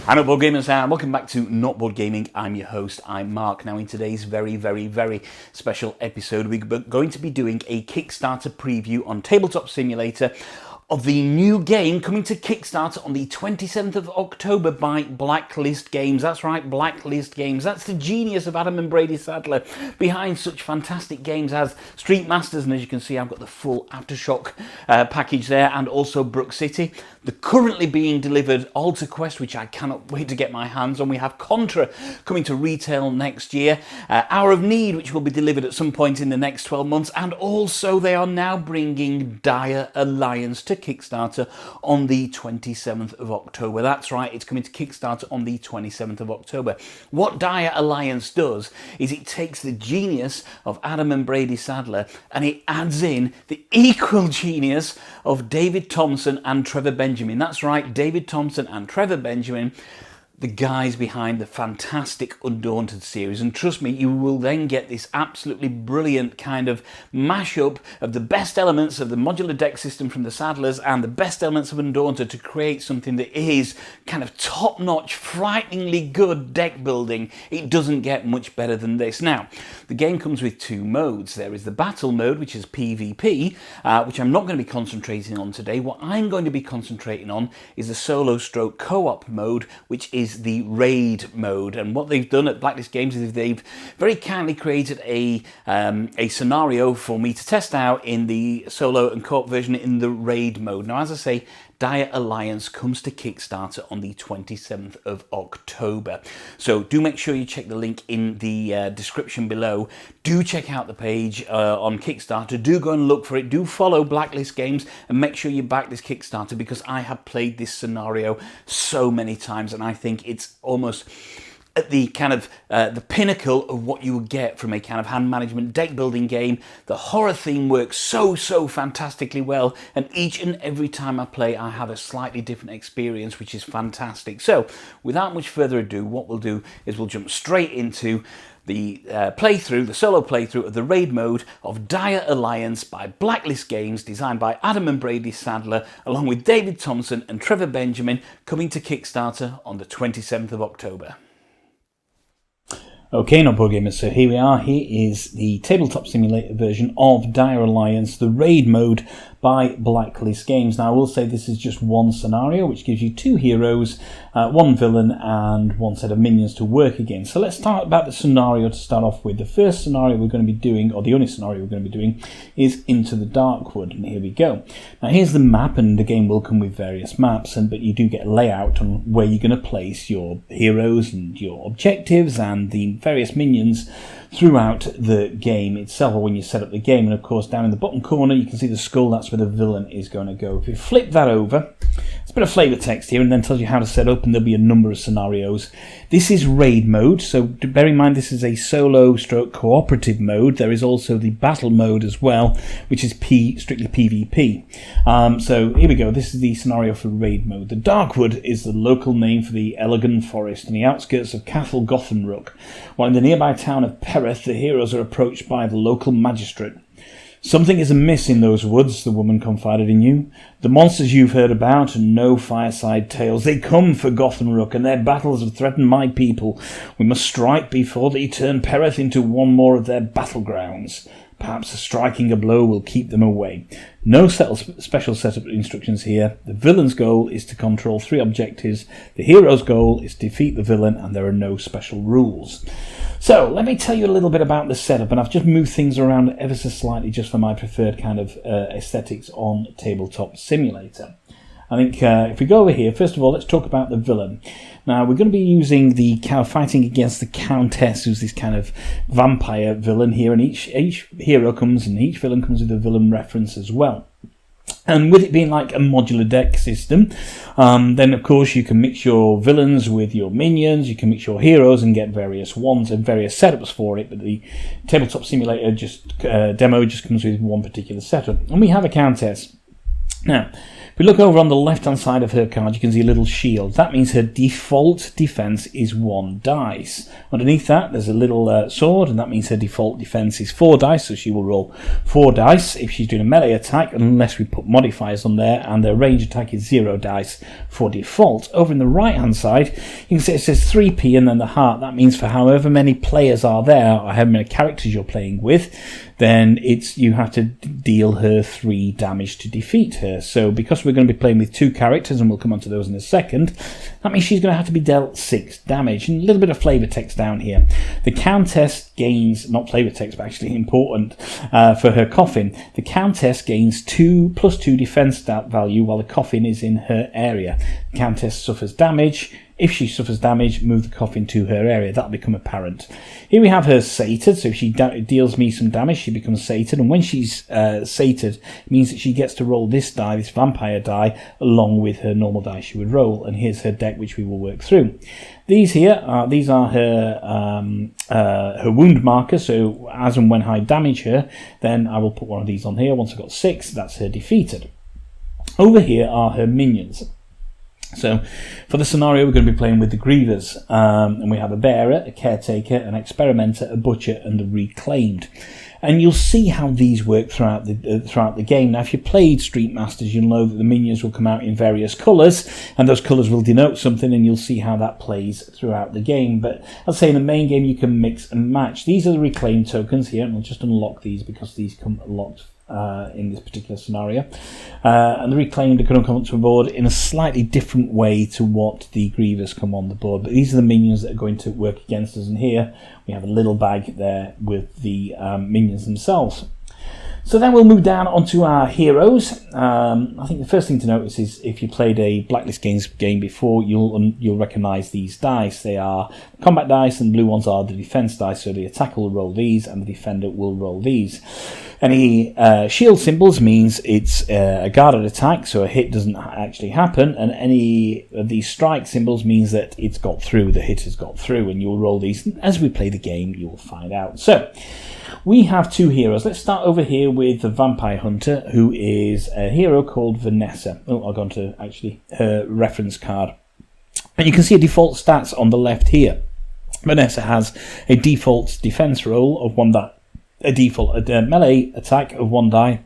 And Board Gamers, and welcome back to Not Board Gaming. I'm your host, I'm Mark. Now in today's very special episode, we're going to be doing a Kickstarter preview on Tabletop Simulator of the new game coming to Kickstarter on the 27th of October by Blacklist Games. That's right, Blacklist Games. That's the genius of Adam and Brady Sadler behind such fantastic games as Street Masters, and as you can see, I've got the full Aftershock package there, and also Brook City. The currently being delivered Alter Quest, which I cannot wait to get my hands on. We have Contra coming to retail next year. Hour of Need, which will be delivered at some point in the next 12 months. And also they are now bringing Dire Alliance to Kickstarter on the 27th of October. That's right, it's coming to Kickstarter on the 27th of October. What Dire Alliance does is it takes the genius of Adam and Brady Sadler and it adds in the equal genius of David Thompson and Trevor Benjamin. That's right, David Thompson and Trevor Benjamin, the guys behind the fantastic Undaunted series. And trust me, you will then get this absolutely brilliant kind of mashup of the best elements of the modular deck system from the Sadlers and the best elements of Undaunted to create something that is kind of top-notch, frighteningly good deck building. It doesn't get much better than this. Now, the game comes with two modes. There is the battle mode, which is PvP, which I'm not going to be concentrating on today. What I'm going to be concentrating on is the solo stroke co-op mode, which is the raid mode. And what they've done at Blacklist Games is they've very kindly created a scenario for me to test out in the solo and co-op version in the raid mode. Now, as I say, Dire Alliance comes to Kickstarter on the 27th of October. So do make sure you check the link in the description below. Do check out the page on Kickstarter. Do go and look for it. Do follow Blacklist Games and make sure you back this Kickstarter, because I have played this scenario so many times and I think it's almost at the kind of the pinnacle of what you would get from a kind of hand management deck building game. The horror theme works so fantastically well, and each and every time I play I have a slightly different experience, which is fantastic. So without much further ado, what we'll do is we'll jump straight into the playthrough, the solo playthrough of the raid mode of Dire Alliance by Blacklist Games, designed by Adam and Brady Sadler, along with David Thompson and Trevor Benjamin, coming to Kickstarter on the 27th of October. Okay, Not Board Gamers, so here we are. Here is the Tabletop Simulator version of Dire Alliance, the raid mode by Blacklist Games. Now, I will say this is just one scenario, which gives you two heroes, one villain, and one set of minions to work against. So let's start about the scenario to start off with. The first scenario we're going to be doing, or the only scenario we're going to be doing, is Into the Darkwood, and here we go. Now, here's the map, and the game will come with various maps, but you do get a layout on where you're going to place your heroes and your objectives and the various minions throughout the game itself, or when you set up the game. And of course, down in the bottom corner you can see the skull. That's where the villain is going to go. If you flip that over, it's a bit of flavor text here, and then tells you how to set up, and there'll be a number of scenarios. This is raid mode, so bear in mind this is a solo stroke cooperative mode. There is also the battle mode as well, which is strictly PvP. So here we go. This is the scenario for raid mode. The Darkwood is the local name for the Elegant Forest in the outskirts of Castle Gothenrook. While in the nearby town of Pereth, the heroes are approached by the local magistrate. "Something is amiss in those woods," the woman confided in you. "The monsters you've heard about and no fireside tales. They come for Gothenrook, and their battles have threatened my people. We must strike before they turn Pereth into one more of their battlegrounds. Perhaps striking a blow will keep them away. No special setup instructions here. The villain's goal is to control 3 objectives. The hero's goal is to defeat the villain, and there are no special rules." So let me tell you a little bit about the setup, and I've just moved things around ever so slightly just for my preferred kind of aesthetics on Tabletop Simulator. I think if we go over here, first of all, let's talk about the villain. Now, we're going to be using the fighting against the Countess, who's this kind of vampire villain here, and each hero comes, and each villain comes with a villain reference as well. And with it being like a modular deck system, then of course you can mix your villains with your minions, you can mix your heroes and get various ones and various setups for it, but the Tabletop Simulator demo just comes with one particular setup. And we have a Countess. Now, if we look over on the left-hand side of her card, you can see a little shield. That means her default defense is 1 dice. Underneath that, there's a little sword, and that means her default defense is 4 dice, so she will roll 4 dice if she's doing a melee attack, unless we put modifiers on there, and their range attack is 0 dice for default. Over in the right-hand side, you can see it says 3p and then the heart. That means for however many players are there, or however many characters you're playing with, then you have to deal her 3 damage to defeat her. So because we're going to be playing with 2 characters, and we'll come on to those in a second, that means she's going to have to be dealt 6 damage. And a little bit of flavour text down here. The Countess gains, not flavour text, but actually important for her coffin. The Countess gains 2 + 2 defence value while the coffin is in her area. The Countess suffers damage. If she suffers damage, move the coffin to her area. That'll become apparent. Here we have her sated, so if she deals me some damage, she becomes sated, and when she's sated, it means that she gets to roll this die, this vampire die, along with her normal die she would roll, and here's her deck, which we will work through. These here, these are her wound markers, so as and when I damage her, then I will put one of these on here. Once I've got 6, that's her defeated. Over here are her minions. So, for the scenario, we're going to be playing with the Grievers, and we have a Bearer, a Caretaker, an Experimenter, a Butcher, and a Reclaimed. And you'll see how these work throughout the game. Now, if you played Street Masters, you'll know that the minions will come out in various colours, and those colours will denote something, and you'll see how that plays throughout the game. But I'll say in the main game, you can mix and match. These are the Reclaimed tokens here, and I'll just unlock these because these come locked in this particular scenario, and the Reclaimed are going to come onto the board in a slightly different way to what the Grievers come on the board, but these are the minions that are going to work against us, and here we have a little bag there with the minions themselves. So then we'll move down onto our heroes. I think the first thing to notice is if you played a Blacklist Games game before, you'll recognise these dice. They are combat dice, and the blue ones are the defence dice, so the attacker will roll these and the defender will roll these. Any shield symbols means it's a guarded attack, so a hit doesn't actually happen, and any of these strike symbols means that it's got through, the hit has got through, and you'll roll these. As we play the game, you'll find out. So, we have 2 heroes. Let's start over here with the Vampire Hunter, who is a hero called Vanessa. Oh, I'll go on to actually her reference card. And you can see a default stats on the left here. Vanessa has a default defense roll of 1 die, a default melee attack of 1 die,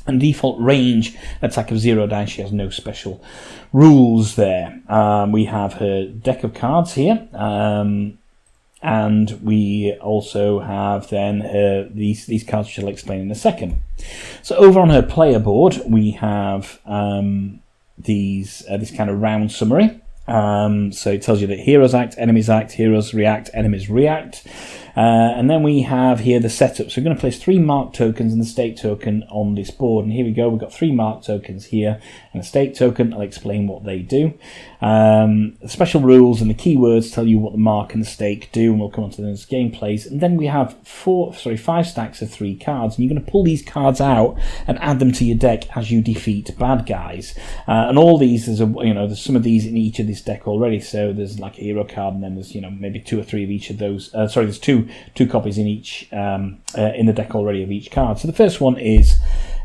and default range attack of 0 die. She has no special rules there. We have her deck of cards here. And we also have then these cards, which I'll explain in a second. So over on her player board, we have this kind of round summary. So it tells you that heroes act, heroes react, enemies react. And then we have here the setup. So we're going to place 3 mark tokens and the stake token on this board. And here we go. We've got 3 mark tokens here and a stake token. I'll explain what they do. The special rules and the keywords tell you what the mark and the stake do, and we'll come on to those gameplays. And then we have 5 stacks of 3 cards, and you're going to pull these cards out and add them to your deck as you defeat bad guys. And all these, there's some of these in each of this deck already. So there's like a hero card, and then there's maybe 2 or 3 of each of those. There's two copies in each in the deck already of each card. So the first one is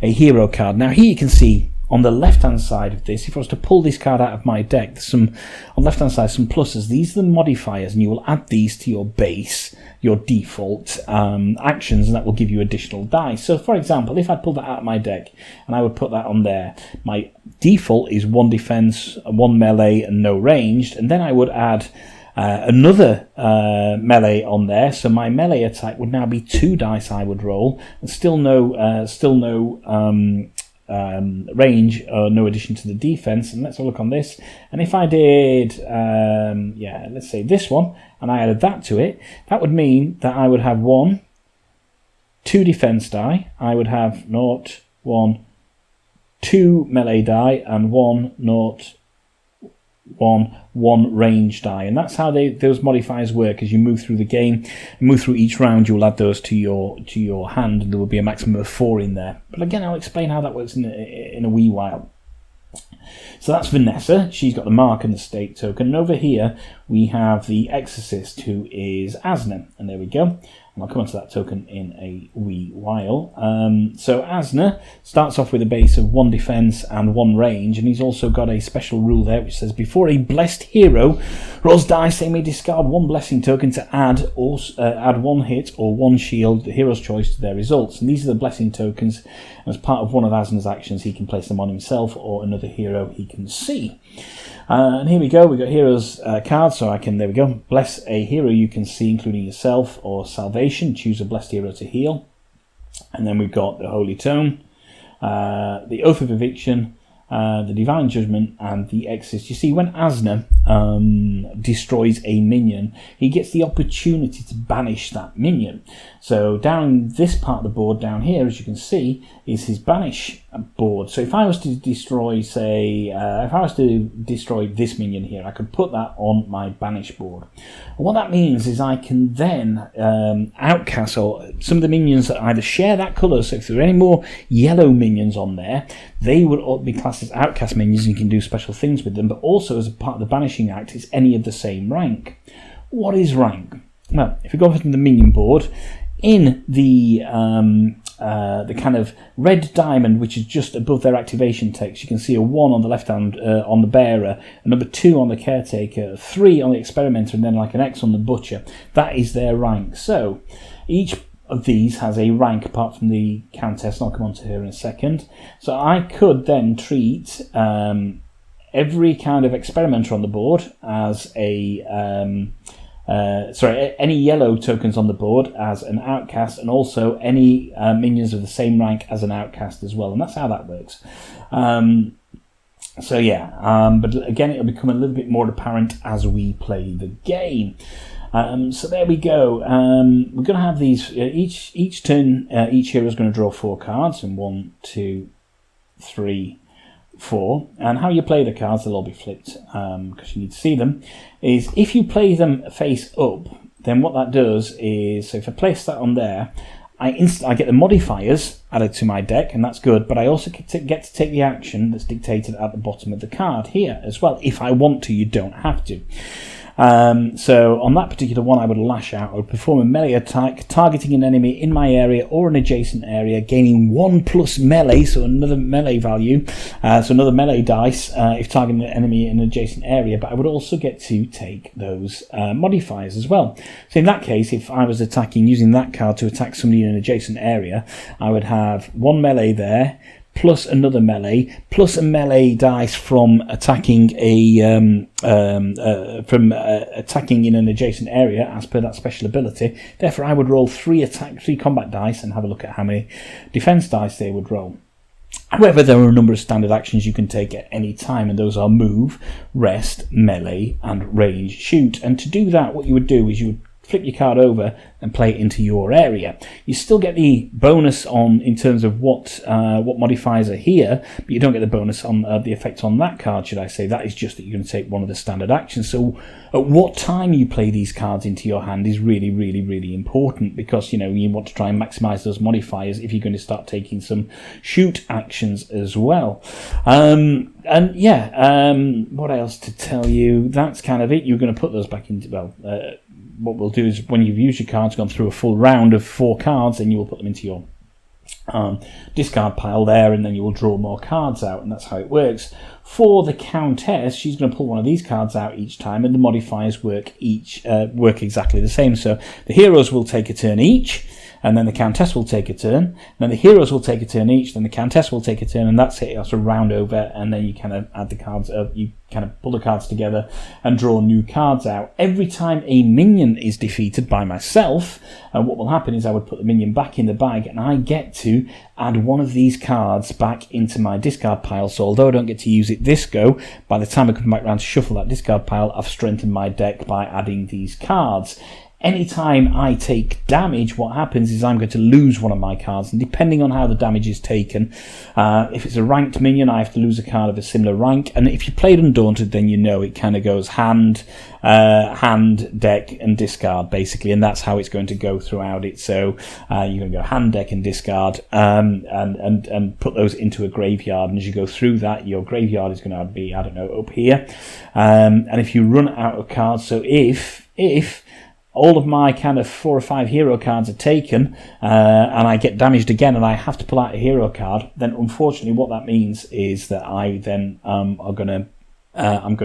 a hero card. Now here you can see on the left-hand side of this, if I was to pull this card out of my deck, there's on the left-hand side some pluses. These are the modifiers, and you will add these to your base, your default actions, and that will give you additional dice. So, for example, if I pull that out of my deck, and I would put that on there, my default is 1 defense, 1 melee, and no ranged, and then I would add another melee on there, so my melee attack would now be 2 dice I would roll, and still no range, or no addition to the defense. And let's have a look on this, and if I did let's say this one, and I added that to it, that would mean that I would have 2 defense die, I would have 2 melee die, and 1 range die. And that's how those modifiers work. As you move through the game, move through each round, you'll add those to your hand, and there will be a maximum of 4 in there. But again, I'll explain how that works in a wee while. So that's Vanessa. She's got the mark and the stake token. And over here we have the Exorcist, who is Asna. And there we go. I'll come on to that token in a wee while. So Asner starts off with a base of 1 defense and 1 range, and he's also got a special rule there which says before a blessed hero rolls dice, they may discard 1 blessing token to add 1 hit or 1 shield, the hero's choice, to their results. And these are the blessing tokens, and as part of one of Asner's actions he can place them on himself or another hero he can see. And here we go, we've got heroes cards, so I can, there we go, bless a hero you can see, including yourself, or salvation, choose a blessed hero to heal. And then we've got the Holy Tome, the Oath of Eviction, the Divine Judgment, and the Exorcist. You see, when Asner destroys a minion, he gets the opportunity to banish that minion. So down this part of the board down here, as you can see, is his banish board. So if I was to destroy, say, this minion here, I could put that on my banish board. And what that means is I can then outcast or some of the minions that either share that colour, so if there are any more yellow minions on there, they would be classed as outcast minions, and you can do special things with them, but also as a part of the banishing act is any of the same rank. What is rank? Well, if we go over to the minion board, in the kind of red diamond, which is just above their activation text, you can see a 1 on the left hand on the bearer, a number 2 on the caretaker, 3 on the experimenter, and then like an X on the butcher. That is their rank. So each of these has a rank apart from the Countess, and I'll come on to her in a second. So I could then treat every kind of experimenter on the board as any yellow tokens on the board as an outcast, and also any minions of the same rank as an outcast as well, and that's how that works. But again, it'll become a little bit more apparent as we play the game. So there we go. We're going to have these each turn. Each hero is going to draw 4 cards, and 1, 2, 3, 4. And how you play the cards, they'll all be flipped because you need to see them. Is if you play them face up, then what that does is, so if I place that on there, I get the modifiers added to my deck, and that's good, but I also get to take the action that's dictated at the bottom of the card here as well. If I want to, you don't have to. So on that particular one, I would lash out. I would perform a melee attack, targeting an enemy in my area or an adjacent area, gaining 1+ melee, so another melee value, so another melee dice if targeting an enemy in an adjacent area. But I would also get to take those modifiers as well. So in that case, if I was attacking using that card to attack somebody in an adjacent area, I would have 1 melee there, plus another melee, plus a melee dice from attacking attacking in an adjacent area as per that special ability. Therefore, I would roll 3 combat dice and have a look at how many defense dice they would roll. However, there are a number of standard actions you can take at any time, and those are move, rest, melee, and range, shoot. And to do that, what you would do is you would flip your card over and play it into your area. You still get the bonus on in terms of what modifiers are here, but you don't get the bonus on the effect on that card, should I say. That is just that you're going to take one of the standard actions. So at what time you play these cards into your hand is really, really, really important, because you want to try and maximize those modifiers if you're going to start taking some shoot actions as well. What else to tell you? That's kind of it. You're going to put those back into, what we'll do is when you've used your cards, gone through a full round of 4 cards, then you will put them into your discard pile there, and then you will draw more cards out, and that's how it works. For the Countess, she's going to pull one of these cards out each time, and the modifiers work exactly the same. So the heroes will take a turn each, and then the Countess will take a turn, and then the heroes will take a turn each, then the Countess will take a turn, and that's it. That's a round over, and then you kind of add the cards up, you kind of pull the cards together and draw new cards out. Every time a minion is defeated by myself, what will happen is I would put the minion back in the bag, and I get to add one of these cards back into my discard pile. So although I don't get to use it this go, by the time I come back around to shuffle that discard pile, I've strengthened my deck by adding these cards. Anytime I take damage, what happens is I'm going to lose one of my cards, and depending on how the damage is taken, if it's a ranked minion, I have to lose a card of a similar rank, and if you played Undaunted, then you know it kind of goes hand, deck, and discard, basically, and that's how it's going to go throughout it. So you're going to go hand, deck, and discard, and put those into a graveyard, and as you go through that, your graveyard is going to be, I don't know, up here, and if you run out of cards, so if all of my kind of 4 or 5 hero cards are taken, and I get damaged again, and I have to pull out a hero card, then unfortunately what that means is that I then I'm going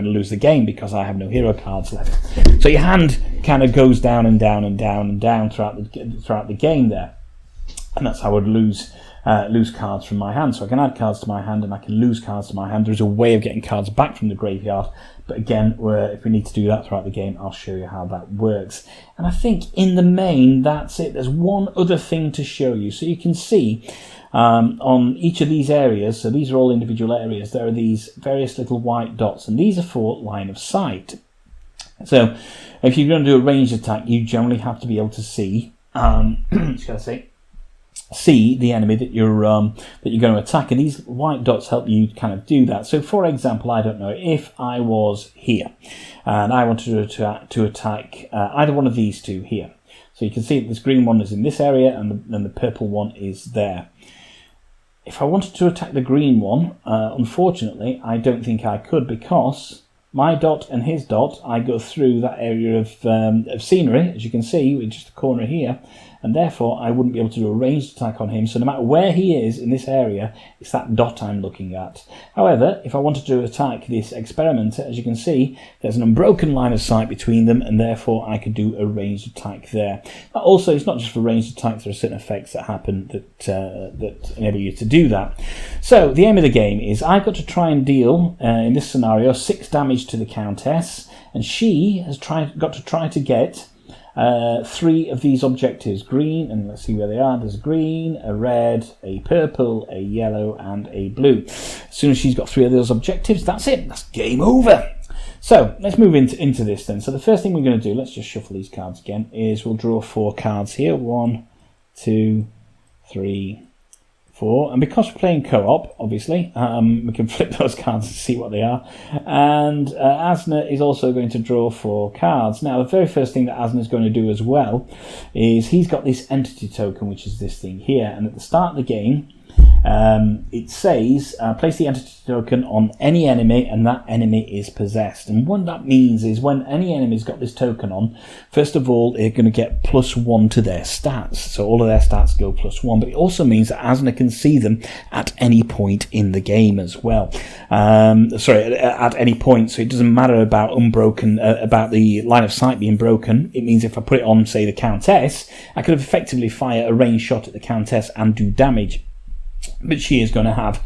to lose the game because I have no hero cards left. So your hand kind of goes down and down and down and down throughout the game there, and that's how I would lose cards from my hand. So I can add cards to my hand and I can lose cards to my hand. There's a way of getting cards back from the graveyard, but again, if we need to do that throughout the game, I'll show you how that works. And I think in the main, that's it. There's one other thing to show you. So you can see on each of these areas, so these are all individual areas, there are these various little white dots, and these are for line of sight. So if you're going to do a ranged attack, you generally have to be able to see, see the enemy that you're going to attack, and these white dots help you kind of do that. So for example, I don't know, if I was here and I wanted to attack either one of these two here, so you can see that this green one is in this area and the purple one is there. If I wanted to attack the green one, unfortunately I don't think I could, because my dot and his dot, I go through that area of scenery, as you can see, with just the corner here, and therefore I wouldn't be able to do a ranged attack on him. So no matter where he is in this area, it's that dot I'm looking at. However, if I wanted to attack this experimenter, as you can see, there's an unbroken line of sight between them, and therefore I could do a ranged attack there. But also, it's not just for ranged attacks, there are certain effects that happen that enable you to do that. So the aim of the game is I've got to try and deal, in this scenario, 6 damage to the Countess, and she has got to try to get 3 of these objectives, green, and let's see where they are. There's a green, a red, a purple, a yellow, and a blue. As soon as she's got 3 of those objectives, that's it. That's game over. So let's move into this then. So the first thing we're going to do, let's just shuffle these cards again, is we'll draw 4 cards here. 1, 2, 3, 4, and because we're playing co-op, obviously, we can flip those cards and see what they are. And Asner is also going to draw 4 cards. Now, the very first thing that Asner is going to do as well is he's got this entity token, which is this thing here. And at the start of the game, it says, place the entity token on any enemy, and that enemy is possessed. And what that means is when any enemy's got this token on, first of all, they're going to get +1 to their stats. So all of their stats go +1, but it also means that Asner can see them at any point in the game as well. At any point. So it doesn't matter about about the line of sight being broken. It means if I put it on, say, the Countess, I could effectively fire a ranged shot at the Countess and do damage. But she is going to have,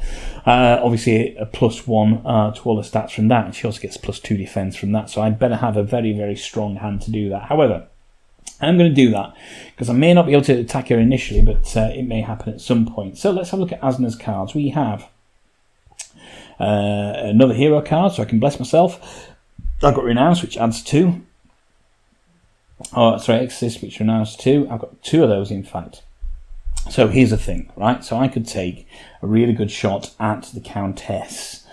obviously, a +1 to all the stats from that. And she also gets +2 defense from that. So I'd better have a very, very strong hand to do that. However, I'm going to do that because I may not be able to attack her initially, but it may happen at some point. So let's have a look at Asner's cards. We have another hero card, so I can bless myself. I've got Renounce, which adds 2. Oh, sorry, Exorcist, which renounces 2. I've got 2 of those, in fact. So here's the thing, right? So I could take a really good shot at the Countess,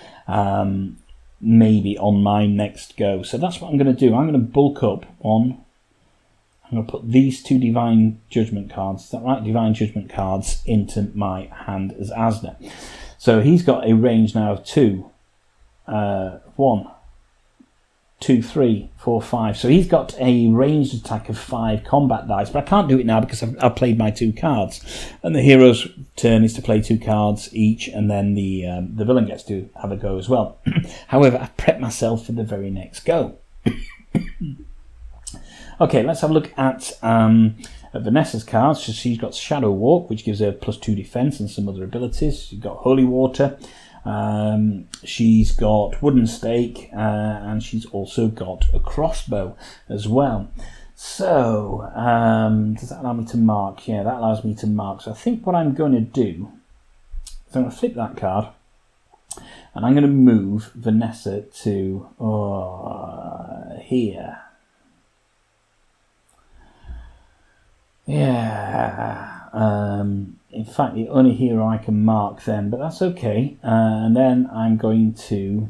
maybe on my next go. So that's what I'm going to do. I'm going to bulk up on, I'm going to put these 2 Divine Judgment cards, is that right? Divine Judgment cards into my hand as Asner. So he's got a range now of 2, 1, 2, 3, 4, 5. So he's got a ranged attack of 5 combat dice, but I can't do it now because I've played my 2 cards. And the hero's turn is to play 2 cards each, and then the villain gets to have a go as well. However, I've prepped myself for the very next go. Okay, let's have a look at Vanessa's cards. So she's got Shadow Walk, which gives her +2 defense and some other abilities. She's got Holy Water. She's got Wooden Stake, and she's also got a crossbow as well. So, does that allow me to mark? Yeah, that allows me to mark. So I think what I'm going to do is I'm going to flip that card, and I'm going to move Vanessa to here. Yeah. In fact, the only hero I can mark then, but that's okay. And then I'm going to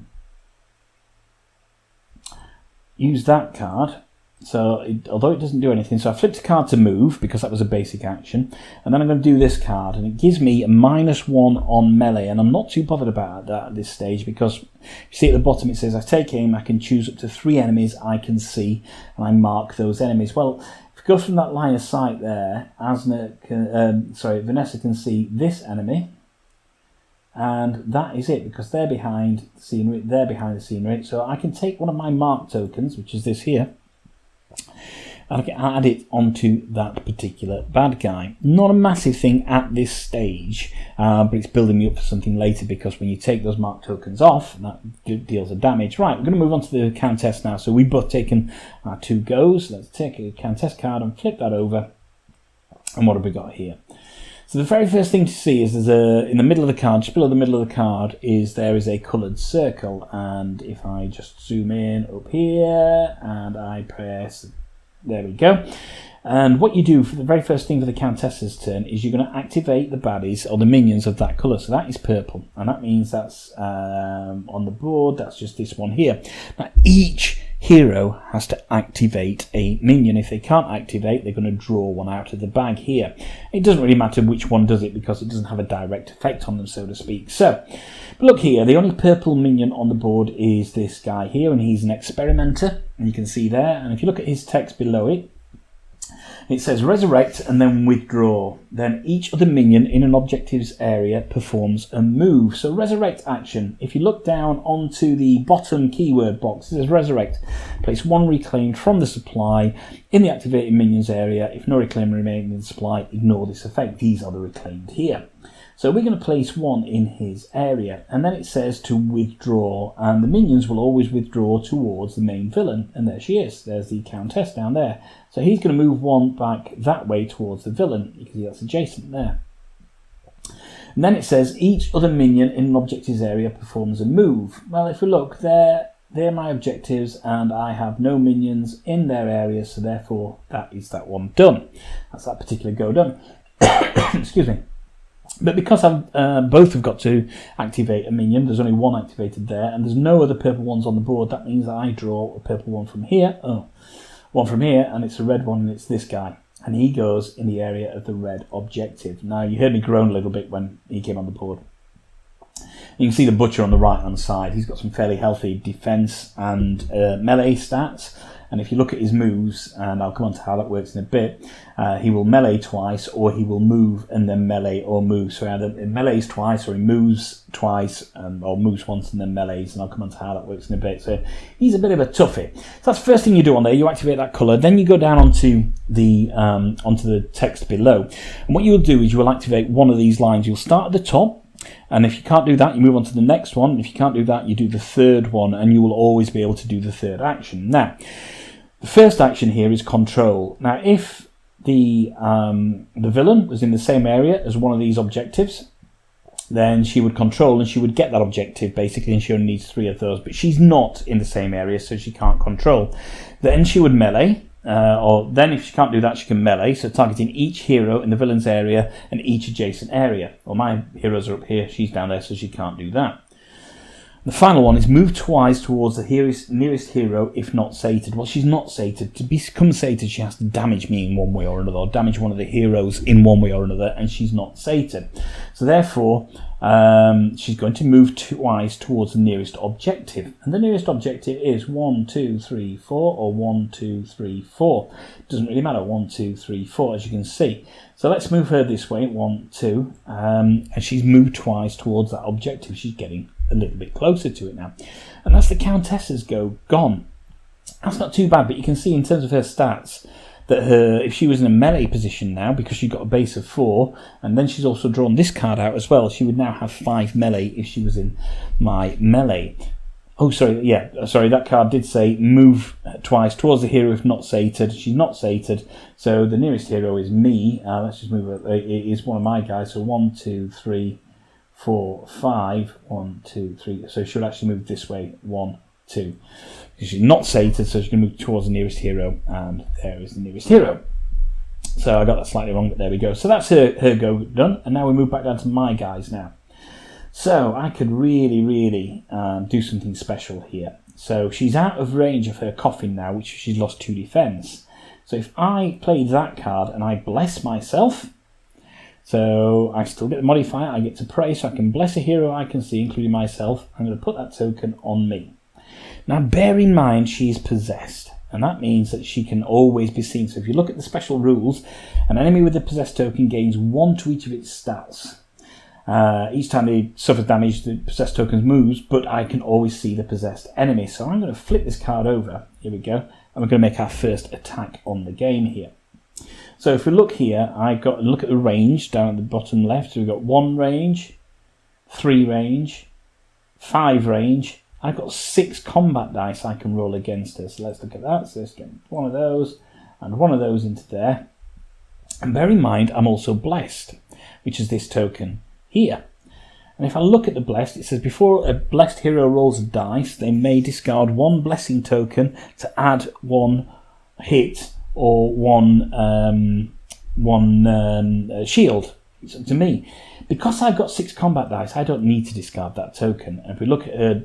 use that card So although it doesn't do anything, so I flipped a card to move because that was a basic action, and then I'm going to do this card, and it gives me a -1 on melee, and I'm not too bothered about that at this stage because you see at the bottom it says I take aim, I can choose up to 3 enemies I can see, and I mark those enemies. Well, if you go from that line of sight there, Vanessa can see this enemy, and that is it because they're behind the scenery. They're behind the scenery, so I can take one of my mark tokens, which is this here, and I can add it onto that particular bad guy. Not a massive thing at this stage, but it's building me up for something later because when you take those mark tokens off, that deals a damage. Right, we're going to move on to the Countess now. So we've both taken our 2 goes. Let's take a Countess card and flip that over. And what have we got here? So the very first thing to see is there's in the middle of the card, just below the middle of the card, there is a coloured circle. And if I just zoom in up here and I press, there we go. And what you do for the very first thing for the Countess's turn is you're going to activate the baddies or the minions of that colour. So that is purple, and that means that's on the board. That's just this one here. Now each hero has to activate a minion. If they can't activate, they're going to draw one out of the bag here. It doesn't really matter which one does it because it doesn't have a direct effect on them, so to speak. So, but look here, the only purple minion on the board is this guy here, and he's an experimenter, and you can see there. And if you look at his text below it, it says resurrect and then withdraw. Then each other minion in an objective's area performs a move. So resurrect action. If you look down onto the bottom keyword box, it says resurrect. Place 1 reclaimed from the supply in the activated minion's area. If no reclaim remaining in the supply, ignore this effect. These are the reclaimed here. So we're going to place 1 in his area, and then it says to withdraw, and the minions will always withdraw towards the main villain, and there she is. There's the Countess down there. So he's going to move 1 back that way towards the villain. You can see that's adjacent there. And then it says each other minion in an objective's area performs a move. Well, if we look, they're my objectives, and I have no minions in their area, so therefore that is that one done. That's that particular go done. Excuse me. But because both have got to activate a minion, there's only 1 activated there, and there's no other purple ones on the board. That means that I draw a purple one from here, one from here, and it's a red one, and it's this guy. And he goes in the area of the red objective. Now, you heard me groan a little bit when he came on the board. You can see the butcher on the right-hand side. He's got some fairly healthy defense and melee stats. And if you look at his moves, and I'll come on to how that works in a bit, he will melee twice, or he will move and then melee or move. So either he melees twice, or he moves twice, or moves once and then melees, and I'll come on to how that works in a bit. So he's a bit of a toughie. So that's the first thing you do on there. You activate that colour, then you go down onto the text below. And what you'll do is you will activate one of these lines. You'll start at the top, and if you can't do that, you move on to the next one. If you can't do that, you do the third one, and you will always be able to do the third action. Now, the first action here is control. Now, if the villain was in the same area as one of these objectives, then she would control and she would get that objective basically, and she only needs 3 of those. But she's not in the same area, so she can't control. Then she would melee, or then if she can't do that, she can melee, so targeting each hero in the villain's area and each adjacent area. Well, my heroes are up here, she's down there, so she can't do that. The final one is move twice towards the nearest hero if not sated. Well, she's not sated. To become sated, she has to damage me in one way or another, or damage one of the heroes in one way or another, and she's not sated. So therefore, she's going to move twice towards the nearest objective. And the nearest objective is 1, 2, 3, 4, or 1, 2, 3, 4. It doesn't really matter, 1, 2, 3, 4, as you can see. So let's move her this way, 1, 2, and she's moved twice towards that objective. She's getting a little bit closer to it now. And that's the Countess's go gone. That's not too bad, but you can see in terms of her stats that if she was in a melee position now, because she got a base of 4, and then she's also drawn this card out as well, she would now have 5 melee if she was in my melee. Oh, sorry, yeah, sorry, that card did say move twice towards the hero if not sated. She's not sated, so the nearest hero is me. Let's just move it. It is one of my guys, so 1, 2, 3, 4, 5, 1, 2, 3. So she'll actually move this way, 1, 2. She's not sated, so she's going to move towards the nearest hero, and there is the nearest hero. So I got that slightly wrong, but there we go. So that's her go done, and now we move back down to my guys now. So I could really do something special here. So she's out of range of her coffin now, which she's lost 2 defence. So if I play that card and I bless myself, so I still get the modifier, I get to pray, so I can bless a hero I can see, including myself. I'm going to put that token on me. Now bear in mind she's possessed, and that means that she can always be seen. So if you look at the special rules, an enemy with a possessed token gains 1 to each of its stats. Each time they suffer damage, the possessed token moves, but I can always see the possessed enemy. So I'm going to flip this card over. Here we go. And we're going to make our first attack on the game here. So if we look here, look at the range down at the bottom left. So we've got 1 range, 3 range, 5 range. I've got 6 combat dice I can roll against her. So let's look at that. So let's get one of those and one of those into there. And bear in mind, I'm also blessed, which is this token here. And if I look at the blessed, it says before a blessed hero rolls a dice, they may discard 1 blessing token to add 1 hit or 1 shield. It's up to me. Because I've got 6 combat dice, I don't need to discard that token. And if we look at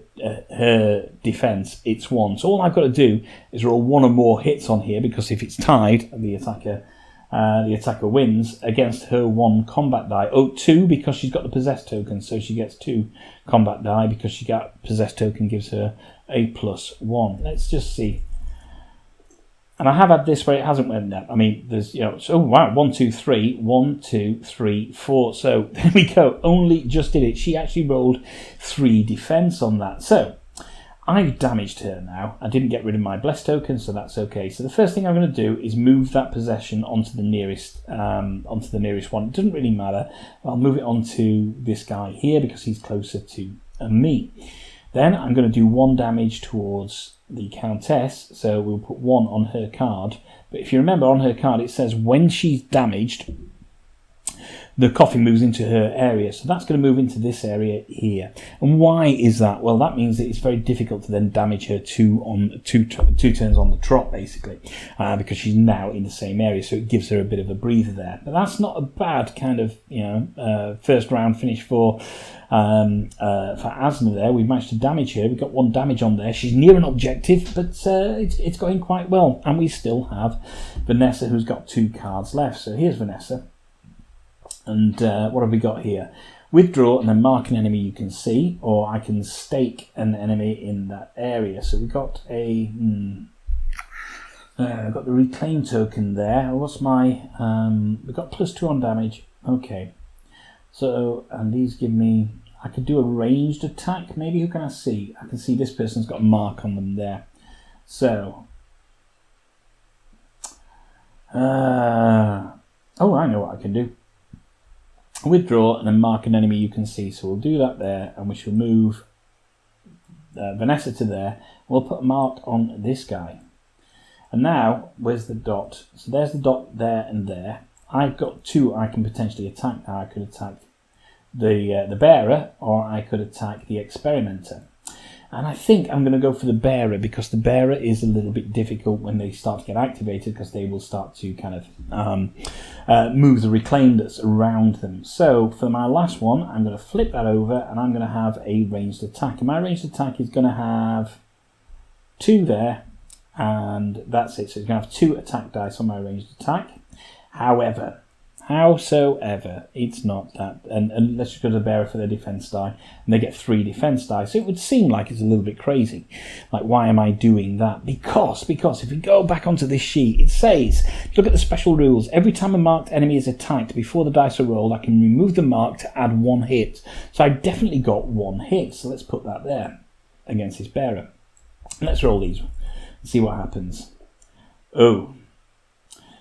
her defense, it's 1. So all I've got to do is roll 1 or more hits on here, because if it's tied, the attacker wins against her 1 combat die. Oh, 2 because she's got the possessed token, so she gets 2 combat die because she got possessed token gives her a +1. Let's just see. And I have had this where it hasn't went up. I mean, there's, so, oh wow, 1, 2, 3, 1, 2, 3, 4. So there we go. Only just did it. She actually rolled 3 defense on that. So I've damaged her now. I didn't get rid of my blessed token, so that's okay. So the first thing I'm going to do is move that possession onto the nearest one. It doesn't really matter. I'll move it onto this guy here because he's closer to me. Then I'm going to do 1 damage towards the Countess, so we'll put 1 on her card. But if you remember, on her card it says when she's damaged, the coffin moves into her area, so that's going to move into this area here. And why is that? Well, that means that it's very difficult to then damage her two turns on the trot, basically, because she's now in the same area, so it gives her a bit of a breather there. But that's not a bad kind of first round finish for Asma there. We've managed to damage her. We've got 1 damage on there. She's near an objective, but it's going quite well. And we still have Vanessa, who's got 2 cards left. So here's Vanessa. And what have we got here? Withdraw and then mark an enemy you can see, or I can stake an enemy in that area. So we've got I've got the reclaim token there. What's my... we've got +2 on damage. Okay. So, and these give me... I could do a ranged attack, maybe. Who can I see? I can see this person's got a mark on them there. So... oh, I know what I can do. Withdraw and then mark an enemy you can see. So we'll do that there, and we shall move Vanessa to there. We'll put a mark on this guy. And now, where's the dot? So there's the dot there and there. I've got 2 I can potentially attack now. I could attack the bearer, or I could attack the experimenter. And I think I'm going to go for the bearer, because the bearer is a little bit difficult when they start to get activated, because they will start to kind of move the reclaim that's around them. So for my last one, I'm going to flip that over, and I'm going to have a ranged attack. And my ranged attack is going to have 2 there, and that's it. So it's going to have 2 attack dice on my ranged attack. Howsoever, it's not that. And let's just go to the bearer for their defense die, and they get 3 defense die. So it would seem like it's a little bit crazy. Like, why am I doing that? Because if we go back onto this sheet, it says, look at the special rules. Every time a marked enemy is attacked before the dice are rolled, I can remove the mark to add 1 hit. So I definitely got 1 hit. So let's put that there against this bearer. Let's roll these and see what happens. Oh.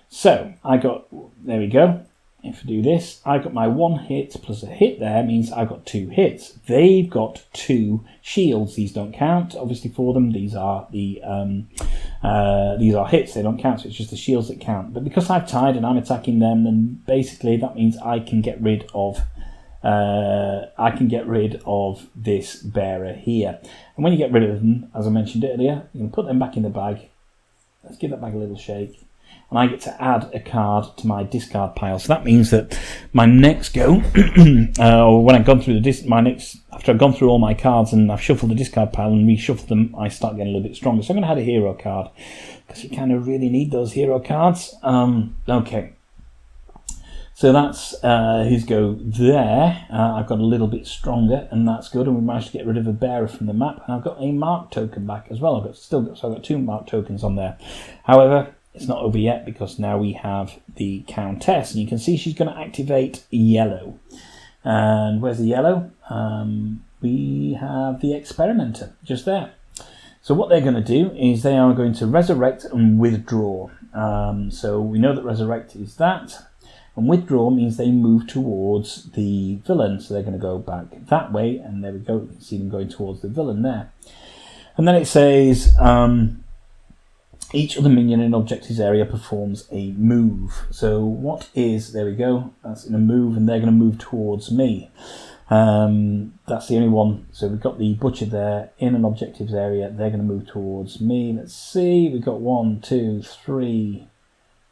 So there we go. If I do this, I got my 1 hit plus a hit there, means I've got 2 hits. They've got 2 shields. These don't count, obviously, for them. These are these are hits. They don't count, so it's just the shields that count. But because I've tied and I'm attacking them, then basically that means I can get rid of this bearer here. And when you get rid of them, as I mentioned earlier, you can put them back in the bag. Let's give that bag a little shake. and I get to add a card to my discard pile. So that means that my next go, or when I've gone through after I've gone through all my cards and I've shuffled the discard pile and reshuffled them, I start getting a little bit stronger. So I'm going to add a hero card because you kind of really need those hero cards. Okay. So that's his go there. I've got a little bit stronger, and that's good. And we managed to get rid of a bearer from the map. And I've got a mark token back as well. So I've got 2 mark tokens on there. However, it's not over yet because now we have the Countess, and you can see she's going to activate yellow. And where's the yellow? We have the Experimenter just there. So what they're going to do is they are going to resurrect and withdraw. So we know that resurrect is that. And withdraw means they move towards the villain. So they're going to go back that way. And there we go. You can see them going towards the villain there. And then it says, each other minion in objectives area performs a move. So what is, there we go. That's in a move, and they're going to move towards me. That's the only one. So we've got the butcher there in an objectives area. They're going to move towards me. Let's see. We've got 1, 2, 3...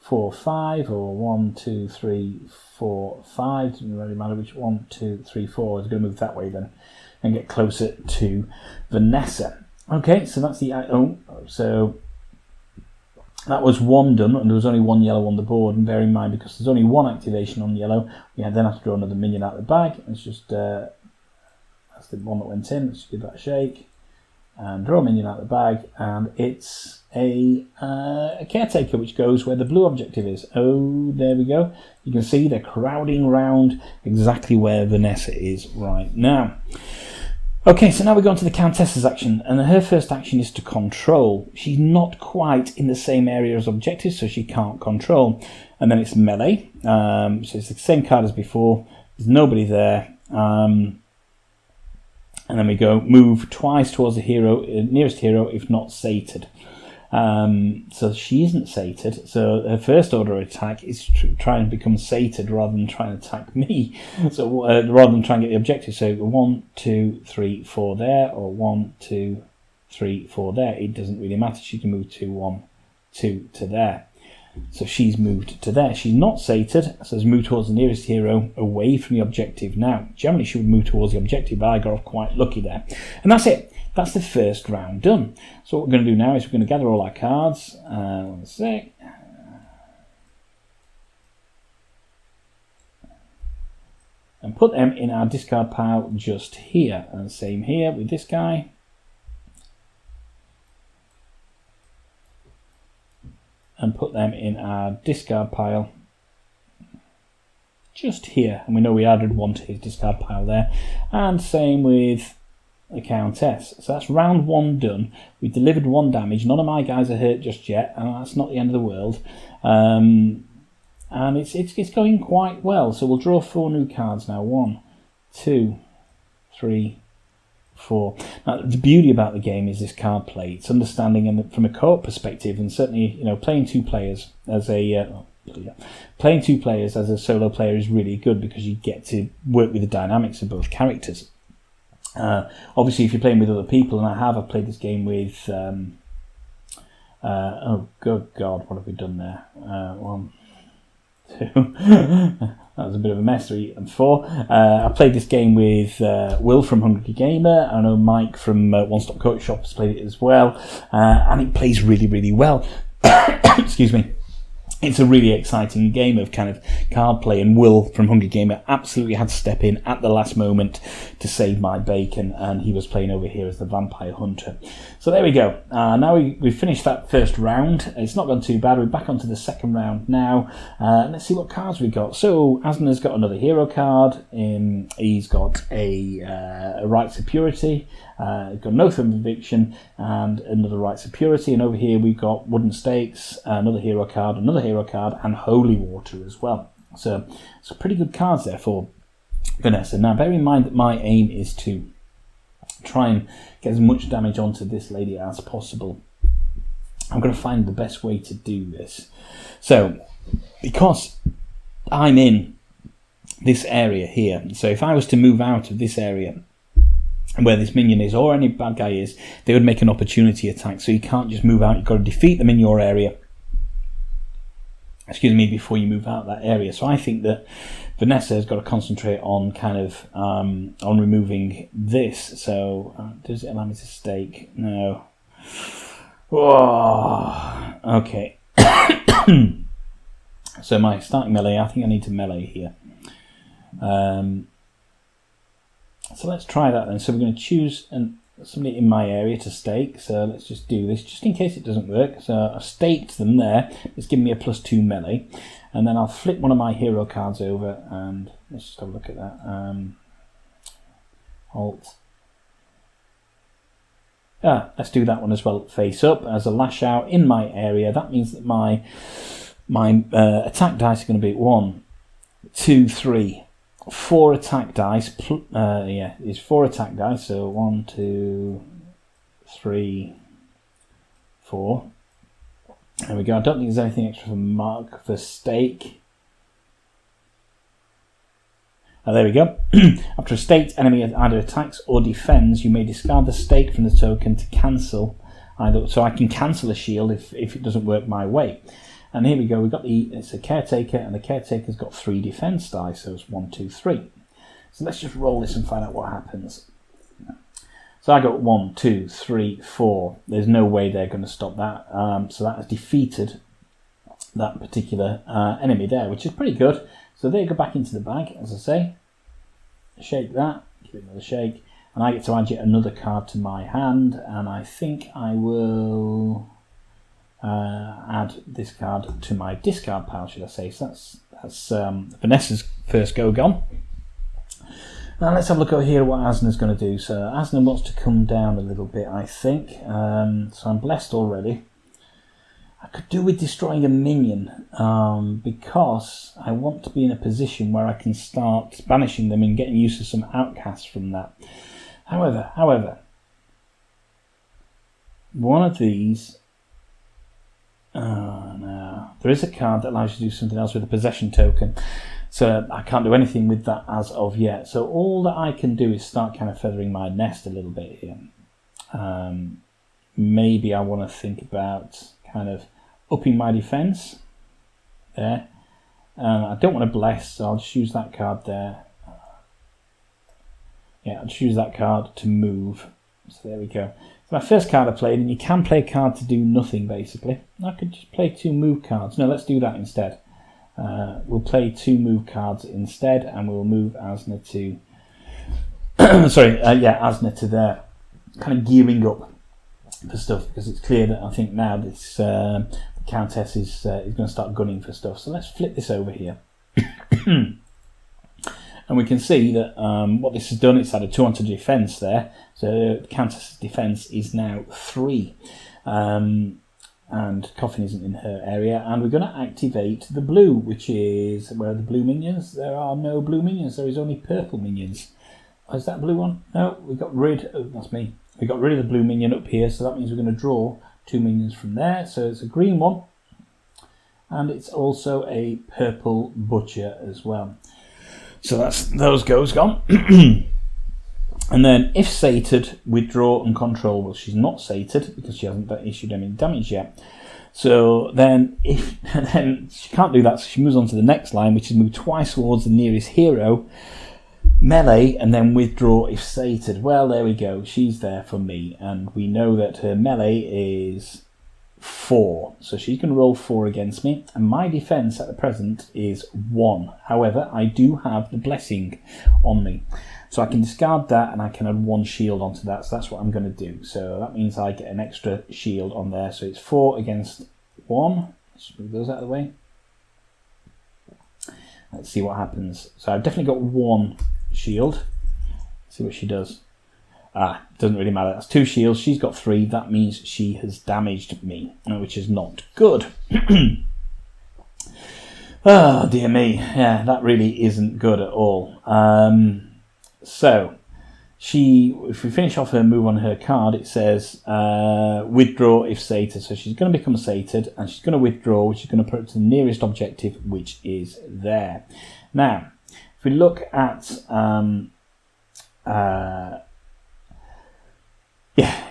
4, 5, or 1, 2, 3, 4, 5. Doesn't really matter which 1, 2, 3, 4 is going to move that way then and get closer to Vanessa. Okay, so that's the so that was 1 done, and there was only 1 yellow on the board. And bear in mind, because there's only 1 activation on yellow, we then have to draw another minion out of the bag. It's just that's the one that went in. Let's give that a shake and draw a minion out of the bag, and it's a caretaker, which goes where the blue objective is. Oh, there we go. You can see they're crowding round exactly where Vanessa is right now. Okay, so now we go on to the Countess's action, and her first action is to control. She's not quite in the same area as objectives, so she can't control. And then it's melee, so it's the same card as before. There's nobody there. And then we go move twice towards the hero, nearest hero, if not sated. So she isn't sated. So her first order attack is to try and become sated rather than try and attack me. So rather than try and get the objective. So 1, 2, 3, 4 there, or 1, 2, 3, 4 there. It doesn't really matter. She can move 2, 1, 2 to there. So she's moved to there. She's not sated, so has moved towards the nearest hero away from the objective now. Generally, she would move towards the objective, but I got off quite lucky there. And that's it. That's the first round done. So what we're going to do now is we're going to gather all our cards. 1 sec. And put them in our discard pile just here. And same here with this guy. And put them in our discard pile just here. And we know we added 1 to his discard pile there. And same with the Countess. So that's round 1 done. We delivered 1 damage. None of my guys are hurt just yet, and that's not the end of the world. And it's going quite well. So we'll draw 4 new cards now. 1, 2, 3, 4. Now, the beauty about the game is this card play. It's understanding, and from a co-op perspective, and certainly, playing 2 players as a solo player is really good because you get to work with the dynamics of both characters. Obviously, if you're playing with other people, and I've played this game with. Oh, good God, what have we done there? 1, 2. That was a bit of a mess. 3 and 4. I played this game with Will from Hungry Gamer. I know Mike from One Stop Coach Shop has played it as well, and it plays really, really well. Excuse me. It's a really exciting game of kind of card play, and Will from Hungry Gamer absolutely had to step in at the last moment to save my bacon, and he was playing over here as the Vampire Hunter. So there we go. Now we've finished that first round. It's not gone too bad. We're back onto the second round now. Let's see what cards we got. So Asna's got another hero card. He's got a Rights of Purity. Got an Oath of Conviction and another Rights of Purity. And over here we've got Wooden Stakes, another hero card, and Holy Water as well. So some pretty good cards there for Vanessa. Now bear in mind that my aim is to try and get as much damage onto this lady as possible. I'm going to find the best way to do this. So because I'm in this area here, so if I was to move out of this area where this minion is, or any bad guy is, they would make an opportunity attack. So you can't just move out, you've got to defeat them in your area before you move out of that area. So I think that Vanessa has got to concentrate on kind of on removing this. So does it allow me to stake? No. Whoa. Okay. So my starting melee, I think I need to melee here. So let's try that then. So we're going to choose somebody in my area to stake. So let's just do this, just in case it doesn't work. So I've staked them there. It's giving me a +2 melee. And then I'll flip one of my hero cards over, and let's just have a look at that. Alt. Let's do that one as well, face up, as a lash out in my area. That means that my attack dice are going to be 1, 2, 3, 4 attack dice. It's 4 attack dice. So 1, 2, 3, 4. There we go. I don't think there's anything extra for Mark for stake. There we go. After a staked enemy either attacks or defends, you may discard the stake from the token to cancel either. So I can cancel a shield if it doesn't work my way. And here we go. We've got it's a caretaker, and the caretaker's got 3 defense dice. So it's 1, 2, 3. So let's just roll this and find out what happens. So I got 1, 2, 3, 4. There's no way they're going to stop that. So that has defeated that particular enemy there, which is pretty good. So they go back into the bag, as I say. Shake that, give it another shake, and I get to add yet another card to my hand. And I think I will add this card to my discard pile, should I say? So that's Vanessa's first go gone. Now let's have a look over here what Asna's going to do. So Asna wants to come down a little bit, I think. So I'm blessed already. I could do with destroying a minion because I want to be in a position where I can start banishing them and getting used to some outcasts from that. However, one of these... no. There is a card that allows you to do something else with a possession token. So I can't do anything with that as of yet. So all that I can do is start kind of feathering my nest a little bit here. Maybe I want to think about kind of upping my defense there. I don't want to bless, so I'll just use that card there. Yeah, I'll just use that card to move. So there we go. So my first card I played, and you can play a card to do nothing basically. I could just play 2 move cards. No, let's do that instead. We'll play 2 move cards instead, and we'll move Asna to Asna to there, kind of gearing up for stuff, because it's clear that I think now this the Countess is going to start gunning for stuff. So let's flip this over here. And we can see that what this has done, it's had a 2 onto defence there. So the Countess's defence is now 3. And Coffin isn't in her area. And we're going to activate the blue, which is... Where are the blue minions? There are no blue minions. There is only purple minions. Oh, is that blue one? No, we got rid... Oh, that's me. We got rid of the blue minion up here, so that means we're going to draw 2 minions from there. So it's a green one. And it's also a purple butcher as well. So that's those goes gone. And then, if sated, withdraw and control. Well, she's not sated because she hasn't issued any damage yet. So then, then she can't do that, so she moves on to the next line, which is move twice towards the nearest hero, melee, and then withdraw if sated. Well, there we go. She's there for me, and we know that her melee is 4. So she's going to roll 4 against me, and my defense at the present is 1. However, I do have the blessing on me. So I can discard that, and I can add 1 shield onto that. So that's what I'm going to do. So that means I get an extra shield on there. So it's 4 against 1. Let's move those out of the way. Let's see what happens. So I've definitely got 1 shield. Let's see what she does. Doesn't really matter. That's 2 shields. She's got 3. That means she has damaged me, which is not good. Oh, dear me. Yeah, that really isn't good at all. So, if we finish off her move on her card, it says withdraw if sated. So she's going to become sated, and she's going to withdraw, which is going to put her to the nearest objective, which is there. Now, if we look at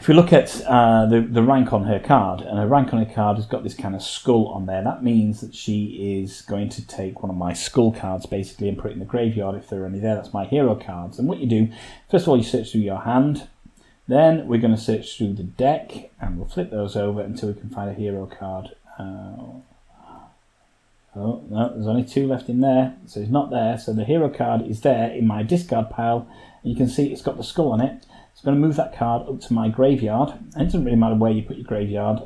if we look at the rank on her card, and her rank on her card has got this kind of skull on there, that means that she is going to take one of my skull cards basically and put it in the graveyard if there are any there. That's my hero cards. And what you do, first of all, you search through your hand. Then we're going to search through the deck, and we'll flip those over until we can find a hero card. Oh, no, there's only 2 left in there, so it's not there. So the hero card is there in my discard pile. And you can see it's got the skull on it. So I'm going to move that card up to my graveyard. And it doesn't really matter where you put your graveyard.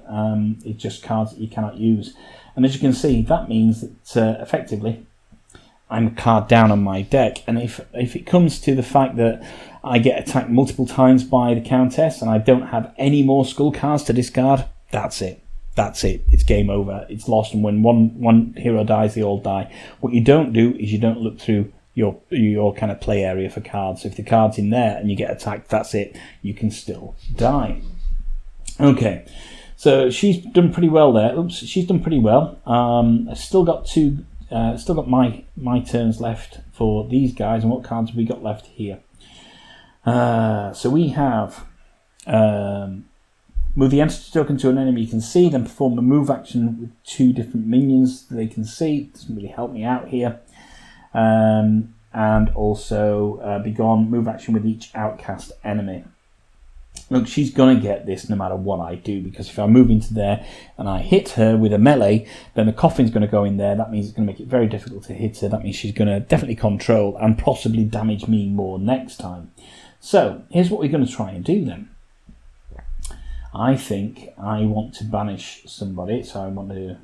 It's just cards that you cannot use. And as you can see, that means that effectively I'm a card down on my deck. And if it comes to the fact that I get attacked multiple times by the Countess and I don't have any more skull cards to discard, that's it. That's it. It's game over. It's lost. And when one hero dies, they all die. What you don't do is you don't look through your kind of play area for cards. So if the card's in there and you get attacked, that's it. You can still die. Okay. So she's done pretty well there. Oops, she's done pretty well. I've still got my turns left for these guys. And what cards have we got left here? So we have move the entity token to an enemy you can see, then perform a move action with 2 different minions that they can see. Doesn't really help me out here. And also begone move action with each outcast enemy. Look, she's going to get this no matter what I do, because if I move into there and I hit her with a melee, then the coffin's going to go in there. That means it's going to make it very difficult to hit her. That means she's going to definitely control and possibly damage me more next time. So here's what we're going to try and do then. I think I want to banish somebody, so I want to,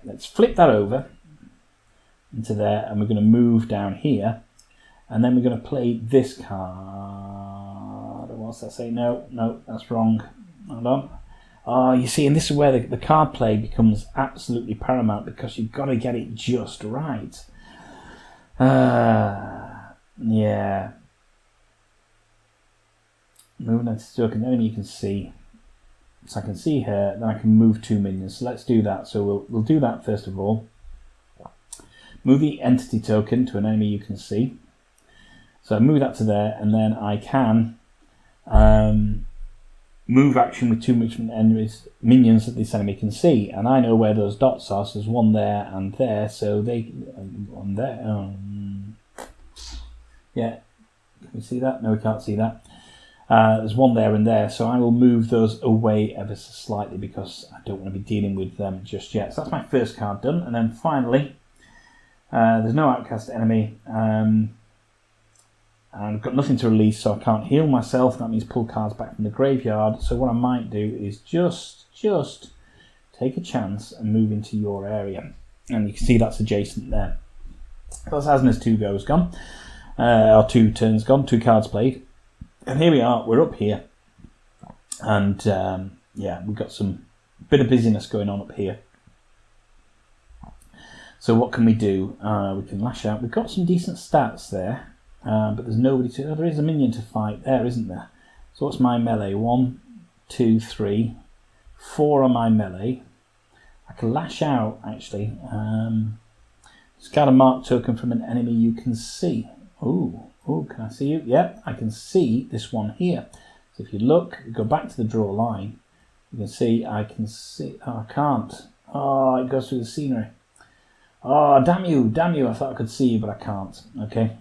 let's flip that over into there, and we're going to move down here, and then we're going to play this card. What's that say? No, that's wrong. Hold on. Oh, you see, and this is where the card play becomes absolutely paramount, because you've got to get it just right. Yeah. Moving on to token enemy you can see. So I can see her, then I can move 2 minions. So let's do that. So we'll do that first of all. Move the entity token to an enemy you can see. So I move that to there, and then I can move action with 2 minions that this enemy can see. And I know where those dots are, so there's one there and there. So they one there. Yeah, can we see that? No, we can't see that. There's one there and there, so I will move those away ever so slightly because I don't want to be dealing with them just yet. So that's my first card done, and then finally, there's no outcast enemy, and I've got nothing to release, so I can't heal myself. That means pull cards back from the graveyard. So what I might do is just take a chance and move into your area, and you can see that's adjacent there. So that's Asna's 2 goes gone, or 2 turns gone, 2 cards played. And here we are, we're up here, and we've got some bit of busyness going on up here. So what can we do? We can lash out. We've got some decent stats there, but there's nobody to... Oh, there is a minion to fight there, isn't there? So what's my melee? 1, 2, 3, 4 on my melee. I can lash out, actually. Discard a mark token from an enemy you can see. Oh, can I see you? Yep, I can see this one here. So if you look, you go back to the draw line, you can see, I can't. Oh, it goes through the scenery. Oh, damn you, I thought I could see you, but I can't. Okay.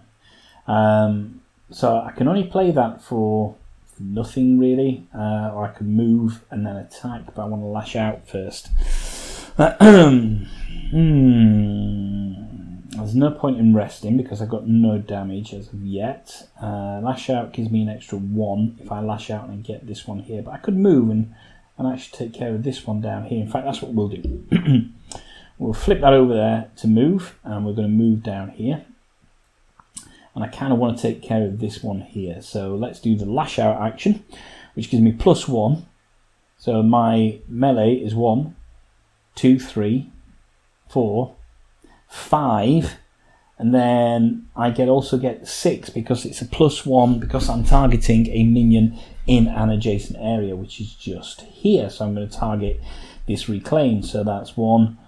So I can only play that for nothing really, or I can move and then attack, but I want to lash out first. There's no point in resting because I've got no damage as of yet. Lash out gives me an extra 1 if I lash out and I get this one here. But I could move and actually take care of this one down here. In fact, that's what we'll do. We'll flip that over there to move, and we're going to move down here. And I kind of want to take care of this one here. So let's do the lash out action, which gives me +1. So my melee is 1, 2, 3, 4, 5, and then I also get 6 because it's a +1 because I'm targeting a minion in an adjacent area, which is just here. So I'm going to target this reclaim. So that's 1,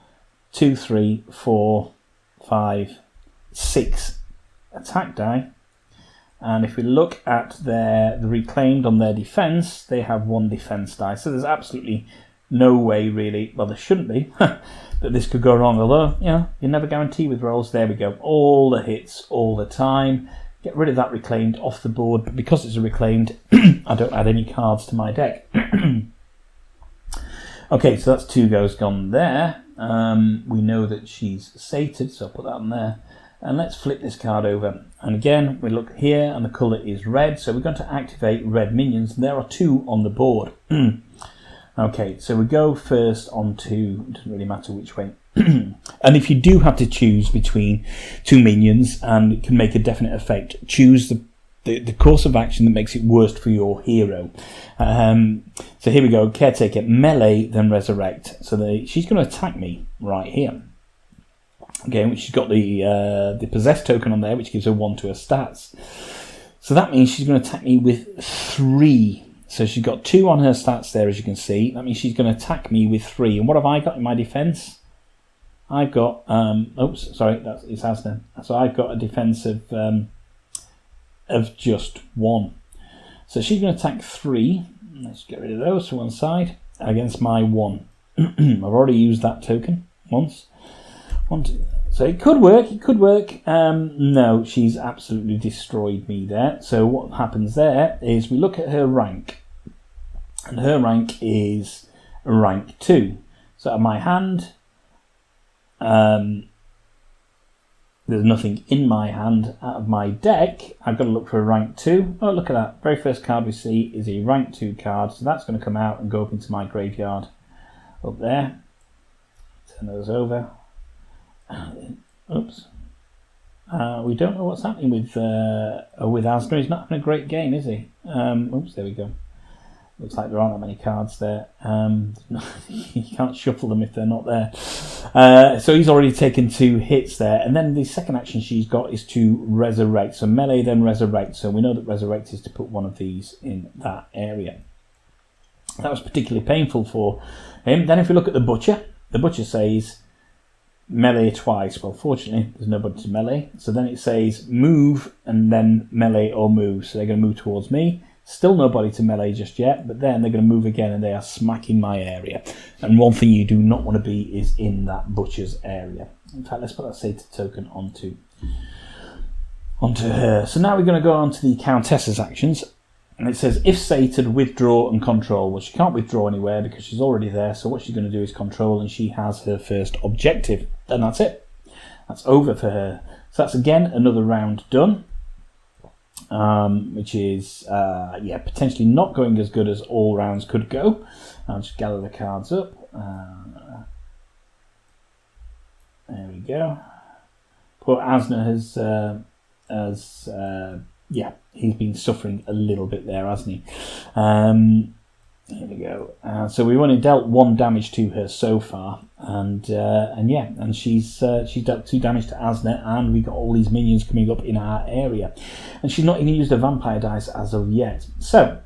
2, 3, 4, 5, 6 attack die. And if we look at the reclaimed on their defence, they have 1 defence die. So there's absolutely no way, really, well, there shouldn't be, that this could go wrong. Although, you never guarantee with rolls. There we go. All the hits, all the time. Get rid of that reclaimed off the board. But because it's a reclaimed, I don't add any cards to my deck. Okay, so that's 2 goes gone there. We know that she's sated, so I'll put that on there. And let's flip this card over. And again, we look here, and the colour is red. So we're going to activate red minions. And there are 2 on the board. Okay, so we go first on to, it doesn't really matter which way. And if you do have to choose between 2 minions, and it can make a definite effect, choose the course of action that makes it worst for your hero. So here we go, Caretaker, melee, then resurrect. So she's going to attack me right here. Okay, which she's got the possess token on there, which gives her 1 to her stats. So that means she's going to attack me with 3. So she's got 2 on her stats there, as you can see. That means she's going to attack me with 3. And what have I got in my defence? I've got, it's Asna. So I've got a defence of just 1. So she's going to attack 3. Let's get rid of those to one side against my 1. I've already used that token once. 1, 2. So it could work. No, she's absolutely destroyed me there. So what happens there is we look at her rank. And her rank is rank 2. So at my hand, there's nothing in my hand. Out of my deck, I've got to look for a rank 2. Oh, look at that. Very first card we see is a rank 2 card. So that's going to come out and go up into my graveyard up there. Turn those over. Oops. We don't know what's happening with Asner. He's not having a great game, is he? Oops, there we go. Looks like there aren't that many cards there. You can't shuffle them if they're not there. So he's already taken 2 hits there. And then the second action she's got is to resurrect. So melee, then resurrect. So we know that resurrect is to put one of these in that area. That was particularly painful for him. Then if we look at the butcher says melee twice. Well, fortunately, there's nobody to melee. So then it says move and then melee or move. So they're going to move towards me. Still nobody to melee just yet, but then they're going to move again and they are smacking my area. And one thing you do not want to be is in that butcher's area. In fact, let's put that sated token onto her. So now we're going to go on to the Countess's actions. And it says, if sated, withdraw and control. Well, she can't withdraw anywhere because she's already there. So what she's going to do is control, and she has her first objective. And that's it. That's over for her. So that's, again, another round done. Which is, potentially not going as good as all rounds could go. I'll just gather the cards up. There we go. Poor Asna he's been suffering a little bit there, hasn't he? Here we go. So we've only dealt 1 damage to her so far, and she's dealt 2 damage to Asna, and we've got all these minions coming up in our area, and she's not even used a vampire dice as of yet. So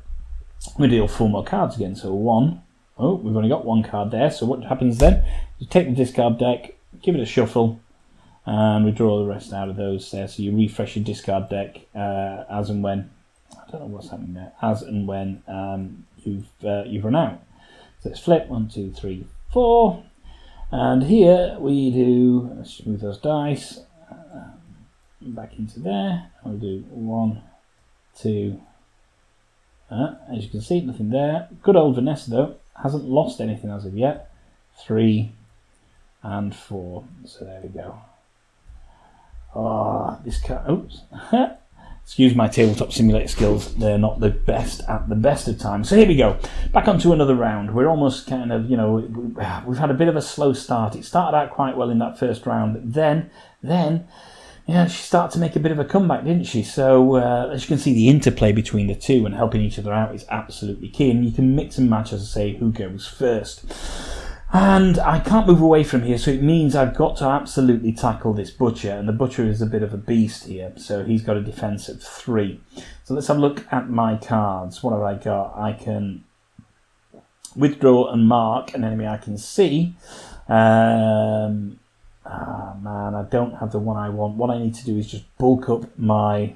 we deal 4 more cards again. So 1. Oh, we've only got 1 card there. So what happens then? You take the discard deck, give it a shuffle, and we draw the rest out of those there. So you refresh your discard deck as and when. I don't know what's happening there. As and when you've run out. So let's flip 1, 2, 3, 4, and here we do. Let's just move those dice back into there. We'll do 1, 2. As you can see, nothing there. Good old Vanessa though hasn't lost anything as of yet. 3 and 4. So there we go. Oh, this card. Oops. Excuse my tabletop simulator skills, they're not the best at the best of times. So here we go, back onto another round. We're almost kind of, we've had a bit of a slow start. It started out quite well in that first round, but then, she started to make a bit of a comeback, didn't she? So as you can see, the interplay between the two and helping each other out is absolutely key, and you can mix and match, as I say, who goes first. And I can't move away from here, so it means I've got to absolutely tackle this butcher, and the butcher is a bit of a beast here, so he's got a defense of 3. So let's have a look at my cards. What have I got? I can withdraw and mark an enemy I can see. Man, I don't have the one I want. What I need to do is just bulk up my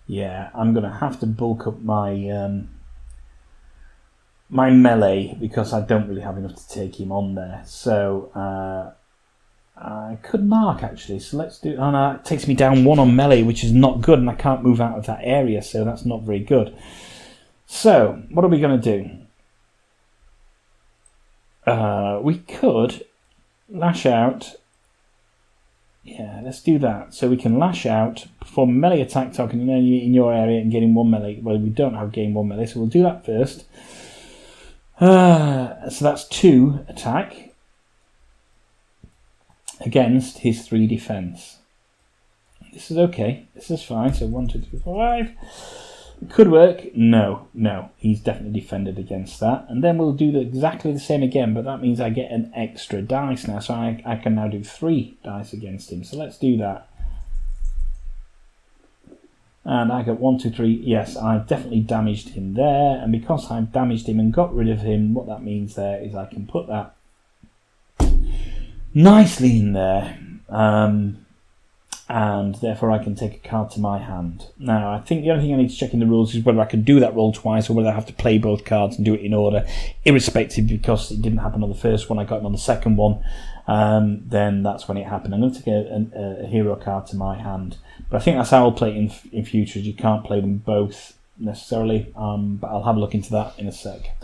Yeah, I'm going to have to bulk up my my melee because I don't really have enough to take him on there. So I could mark actually. So let's do. Oh no, it takes me down 1 on melee, which is not good, and I can't move out of that area, so that's not very good. So what are we going to do? We could lash out. Yeah, let's do that. So we can lash out, perform a melee attack targeting in your area and getting 1 melee. Well, we don't have gain 1 melee, so we'll do that first. So that's 2 attack against his 3 defense. This is okay. This is fine. So 1, 2, 3, 4, 5. It could work. No. He's definitely defended against that. And then we'll do exactly the same again, but that means I get an extra dice now. So I can now do 3 dice against him. So let's do that. And I got 1, 2, 3. Yes, I've definitely damaged him there. And because I've damaged him and got rid of him, what that means there is I can put that nicely in there. And therefore I can take a card to my hand. Now, I think the only thing I need to check in the rules is whether I can do that roll twice or whether I have to play both cards and do it in order, irrespective, because it didn't happen on the first one, I got him on the second one, then that's when it happened. I'm going to take a hero card to my hand. But I think that's how I'll play it in future. You can't play them both necessarily, but I'll have a look into that in a sec.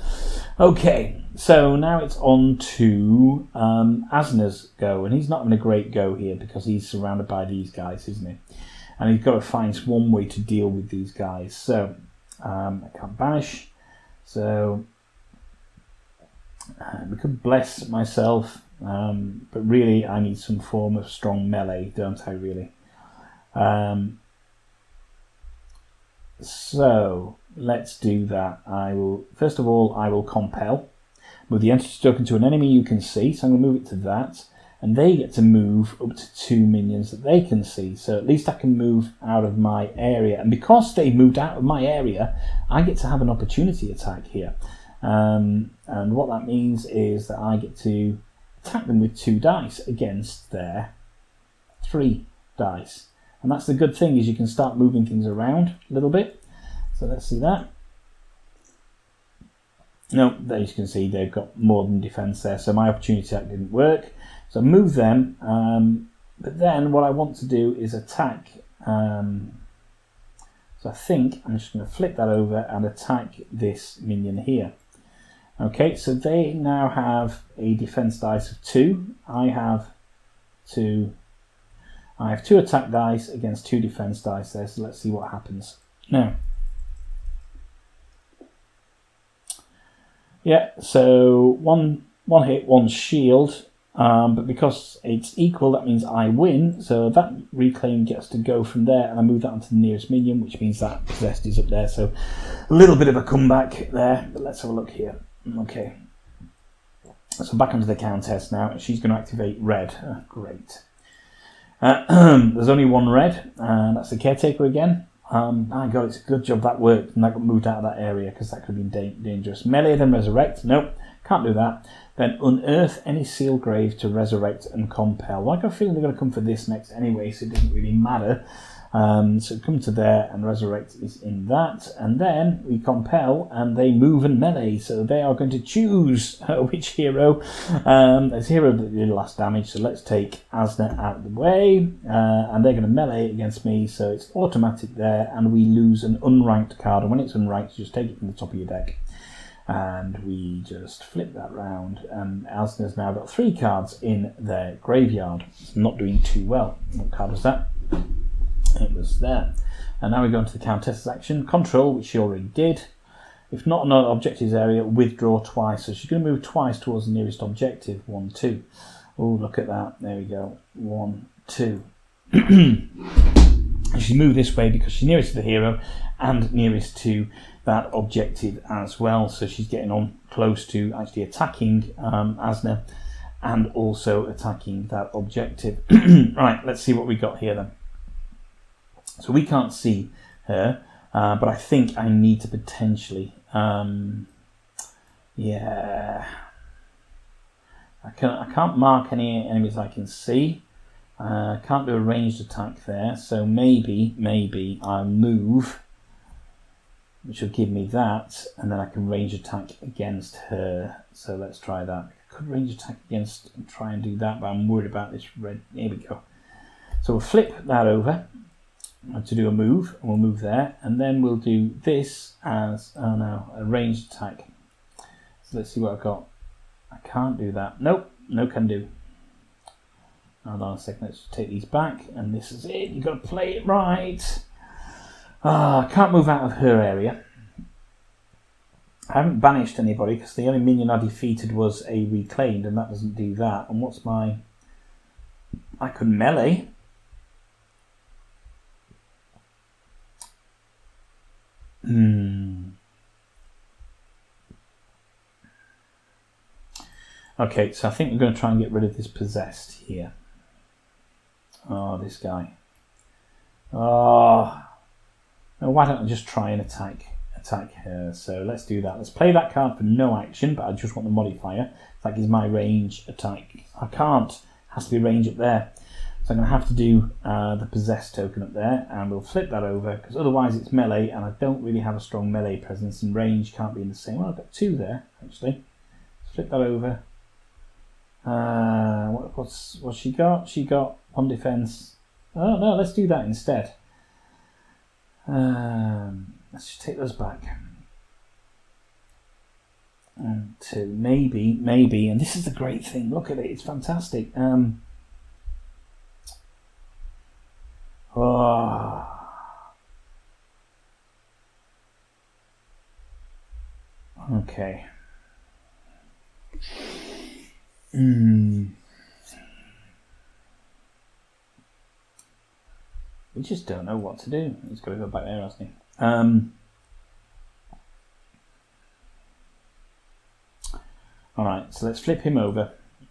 Okay, so now it's on to Asner's go, and he's not having a great go here because he's surrounded by these guys, isn't he? And he's got to find one way to deal with these guys. So I can't banish. So we could bless myself, but really I need some form of strong melee, don't I? Really. So let's do that. First of all, I will compel. Move the entity token to an enemy you can see. So I'm going to move it to that. And they get to move up to 2 minions that they can see. So at least I can move out of my area. And because they moved out of my area, I get to have an opportunity attack here. And what that means is that I get to attack them with 2 dice against their 3 dice. And that's the good thing, is you can start moving things around a little bit. So let's see that. No, as you can see, they've got more than defense there. So my opportunity attack didn't work. So move them. But then what I want to do is attack. So I think I'm just going to flip that over and attack this minion here. Okay, so they now have a defense dice of 2. I have 2 attack dice against 2 defense dice there, so let's see what happens. Now, yeah, so one hit, 1 shield, but because it's equal, that means I win, so that reclaim gets to go from there, and I move that onto the nearest minion, which means that possessed is up there, so a little bit of a comeback there, but let's have a look here. Okay, so back onto the Countess now. She's going to activate red. Oh, great. There's only 1 red, and that's the Caretaker again. My God, it's a good job that worked and that got moved out of that area, because that could have been dangerous. Melee, then resurrect. Nope, can't do that. Then unearth any sealed grave to resurrect and compel. Well, I got a feeling they're going to come for this next anyway, so it doesn't really matter. So come to there, and resurrect is in that, and then we compel, and they move and melee. So they are going to choose which hero. There's hero that did last damage. So let's take Asner out of the way, and they're going to melee against me. So it's automatic there, and we lose an unranked card. And when it's unranked, you just take it from the top of your deck, and we just flip that round. And Asner's now got 3 cards in their graveyard. It's not doing too well. What card was that? It was there. And now we go into the Countess's action. Control, which she already did. If not in an objectives area, withdraw twice. So she's going to move twice towards the nearest objective. 1, 2. Oh, look at that. There we go. 1, 2. She's moved this way because she's nearest to the hero and nearest to that objective as well. So she's getting on close to actually attacking Asner and also attacking that objective. Right, let's see what we got here then. So we can't see her, but I think I need to potentially, yeah, I can't mark any enemies I can see, Can't do a ranged attack there, so maybe I move, which will give me that, and then I can range attack against her. So let's try that. I could range attack against and try and do that, but I'm worried about this red. Here we go. So we'll flip that over to do a move, and we'll move there, and then we'll do this as, oh no, a ranged attack. So let's see what I've got. I can't do that. Nope, no can do. Hold on a second, let's take these back, and this is it. You've got to play it right. I can't move out of her area. I haven't banished anybody because the only minion I defeated was a reclaimed, and that doesn't do that. And what's my... I could melee. Okay, so I think we're going to try and get rid of this possessed here. Oh, this guy. Oh, now why don't I just try and attack her? So let's do that. Let's play that card for no action, but I just want the modifier. That gives my range attack. I can't. It has to be range up there. So I'm going to have to do the possessed token up there, and we'll flip that over, because otherwise it's melee, and I don't really have a strong melee presence, and range can't be in the same. Well, I've got two there, actually. Let's flip that over. What's she got? She got one defense. Oh no, let's do that instead. Let's just take those back. And two, maybe, and this is the great thing. Look at it, it's fantastic. Okay. We just don't know what to do. He's got to go back there, hasn't he? Alright, so let's flip him over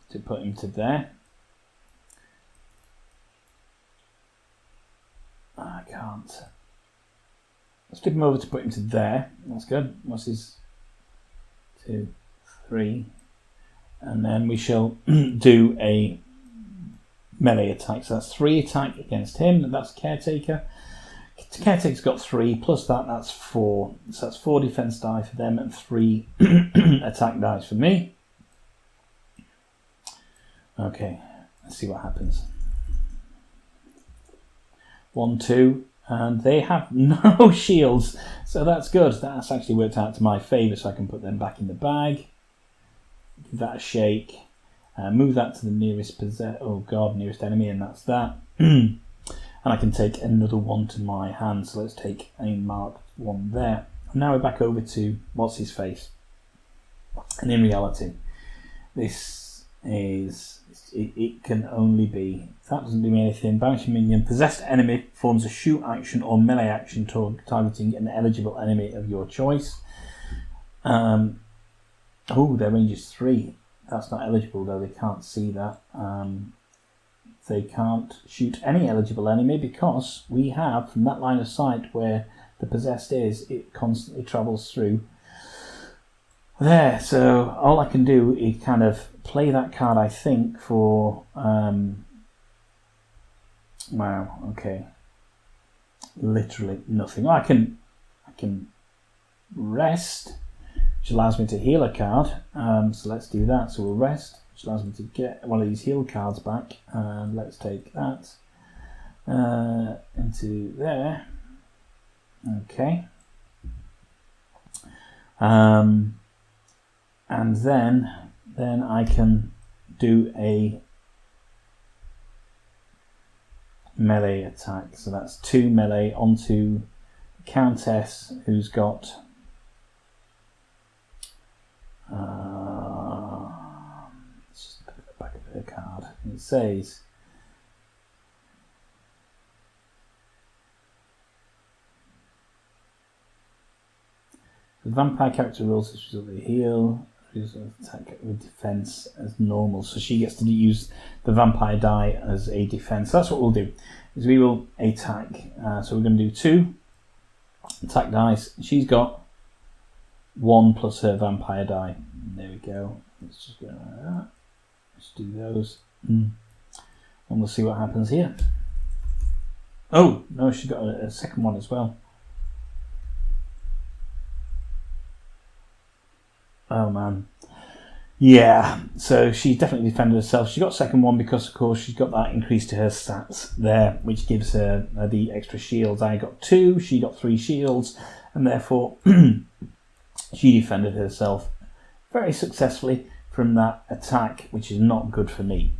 to put him to there. I can't. Let's flip him over to put him to there. That's good. What's his 2, 3? And then we shall do a melee attack. So that's 3 attack against him. That's Caretaker. Caretaker's got 3 plus that's 4. So that's 4 defense die for them and 3 attack dice for me. Okay, let's see what happens. 1, 2, and they have no shields, so that's good. That's actually worked out to my favour, so I can put them back in the bag. Give that a shake. Move that to the nearest nearest enemy, and that's that. And I can take another one to my hand, so let's take a marked one there. And now we're back over to what's his face. And in reality, this is it can only be, that doesn't do me anything. Banish a minion. Possessed enemy performs a shoot action or melee action targeting an eligible enemy of your choice. Their range is 3. That's not eligible though, they can't see that. They can't shoot any eligible enemy because we have, from that line of sight where the possessed is, it constantly travels through there. So all I can do is kind of play that card, I think, for wow, okay, literally nothing. I can rest, which allows me to heal a card. So let's do that. So we'll rest, which allows me to get one of these heal cards back. And let's take that into there. Okay. And then I can do a melee attack. So that's 2 melee onto the Countess, who's got let's just put the back of her card. It says the vampire character rolls this result of heal, attack with defense as normal. So she gets to use the vampire die as a defense. That's what we'll do. Is we will attack. So we're going to do 2 attack dice. She's got 1 plus her vampire die. There we go. Let's just go like that. Let's do those. And we'll see what happens here. Oh, no, she's got a second one as well. Oh, man. Yeah, so she definitely defended herself. She got second one because, of course, she's got that increase to her stats there, which gives her the extra shields. I got 2, she got 3 shields, and therefore she defended herself very successfully from that attack, which is not good for me.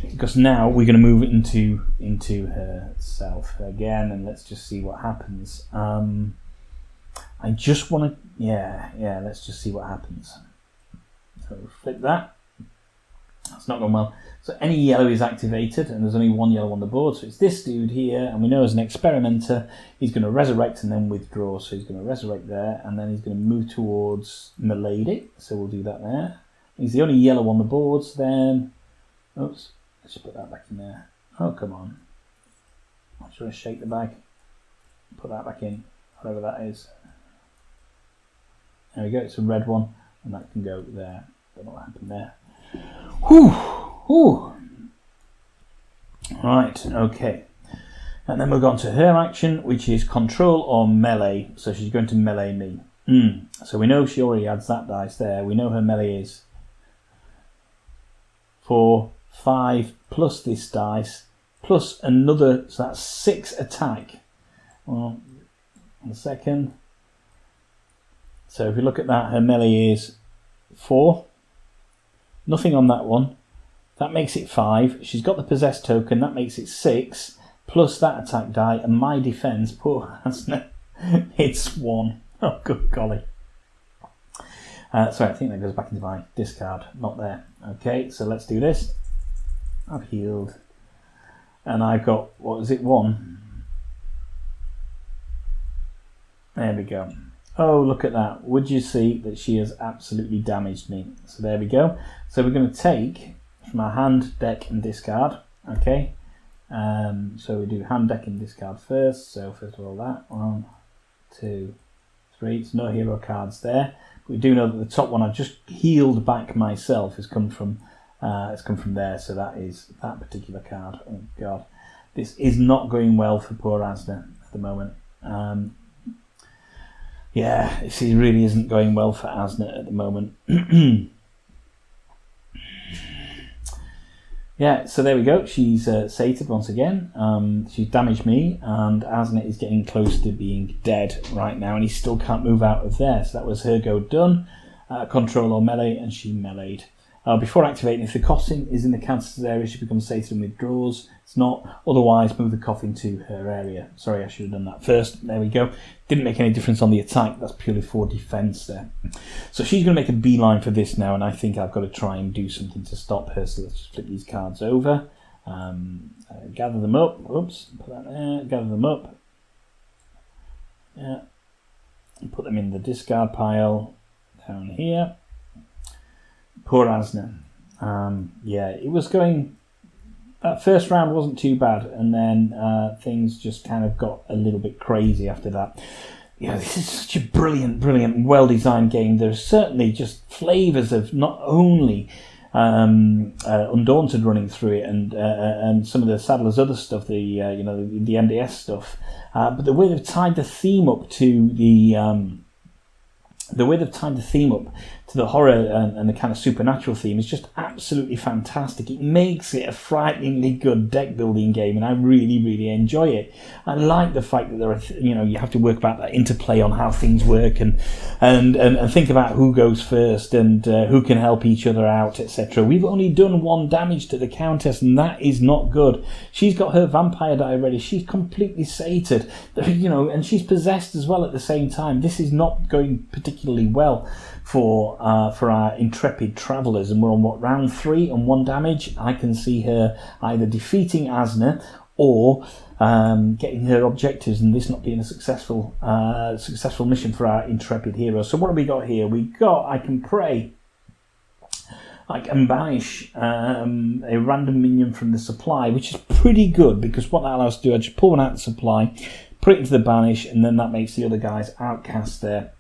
Because now we're going to move into herself again, and let's just see what happens. I just want to, yeah, let's just see what happens. So flip that. That's not going well. So any yellow is activated, and there's only one yellow on the board. So it's this dude here, and we know as an experimenter, he's going to resurrect and then withdraw. So he's going to resurrect there, and then he's going to move towards Milady. So we'll do that there. He's the only yellow on the boards. Then, oops, let's just put that back in there. Oh, come on. I'm just going to shake the bag. Put that back in, whatever that is. There we go. It's a red one, and that can go there. Don't know what happened there. Whew. Whew. Right, okay. And then we'll go on to her action, which is control or melee. So she's going to melee me. So we know she already adds that dice there. We know her melee is 4, 5 plus this dice plus another, so that's 6 attack. Well, 1 second. So if we look at that, her melee is 4. Nothing on that one. That makes it 5. She's got the possessed token. That makes it 6. Plus that attack die. And my defense, poor Asna, it's 1. Oh, good golly. Sorry, I think that goes back into my discard. Not there. Okay, so let's do this. I've healed. And I've got, what is it, 1? There we go. Oh, look at that. Would you see that she has absolutely damaged me? So there we go. So we're going to take from our hand, deck and discard. Okay. So we do hand, deck and discard first. So first of all that. 1, 2, 3. There's no hero cards there. But we do know that the top one I've just healed back myself has come from there. So that is that particular card. Oh God. This is not going well for poor Asna at the moment. Yeah, it really isn't going well for Asna at the moment. Yeah, so there we go. She's sated once again. She's damaged me, and Asna is getting close to being dead right now, and he still can't move out of there. So that was her go done. Control or melee, and she meleeed. Before activating, if the coffin is in the Countess's area, she becomes sated and withdraws. It's not. Otherwise, move the coffin to her area. Sorry, I should have done that first. There we go. Didn't make any difference on the attack. That's purely for defense there. So she's going to make a beeline for this now, and I think I've got to try and do something to stop her. So let's just flip these cards over. Gather them up. Oops, put that there. Gather them up. Yeah. And put them in the discard pile down here. Poor Asna. Yeah, it was going... That first round wasn't too bad, and then things just kind of got a little bit crazy after that. Yeah, this is such a brilliant, well-designed game. There's certainly just flavours of not only Undaunted running through it, and some of the Sadler's other stuff, the MDS stuff, but the way they've tied the theme up to the horror and the kind of supernatural theme is just absolutely fantastic. It makes it a frighteningly good deck building game, and I really enjoy it. I like the fact that there are, you have to work about that interplay on how things work and think about who goes first and who can help each other out, etc. We've only done 1 damage to the Countess, and that is not good. She's got her vampire die ready. She's completely sated, and she's possessed as well at the same time. This is not going particularly well for our intrepid travellers, and we're on round 3 and 1 damage. I can see her either defeating Asna or getting her objectives, and this not being a successful mission for our intrepid hero. So what have we got here? I can pray. I can banish a random minion from the supply, which is pretty good, because what that allows us to do, I just pull one out of the supply, put it into the banish, and then that makes the other guys outcast there.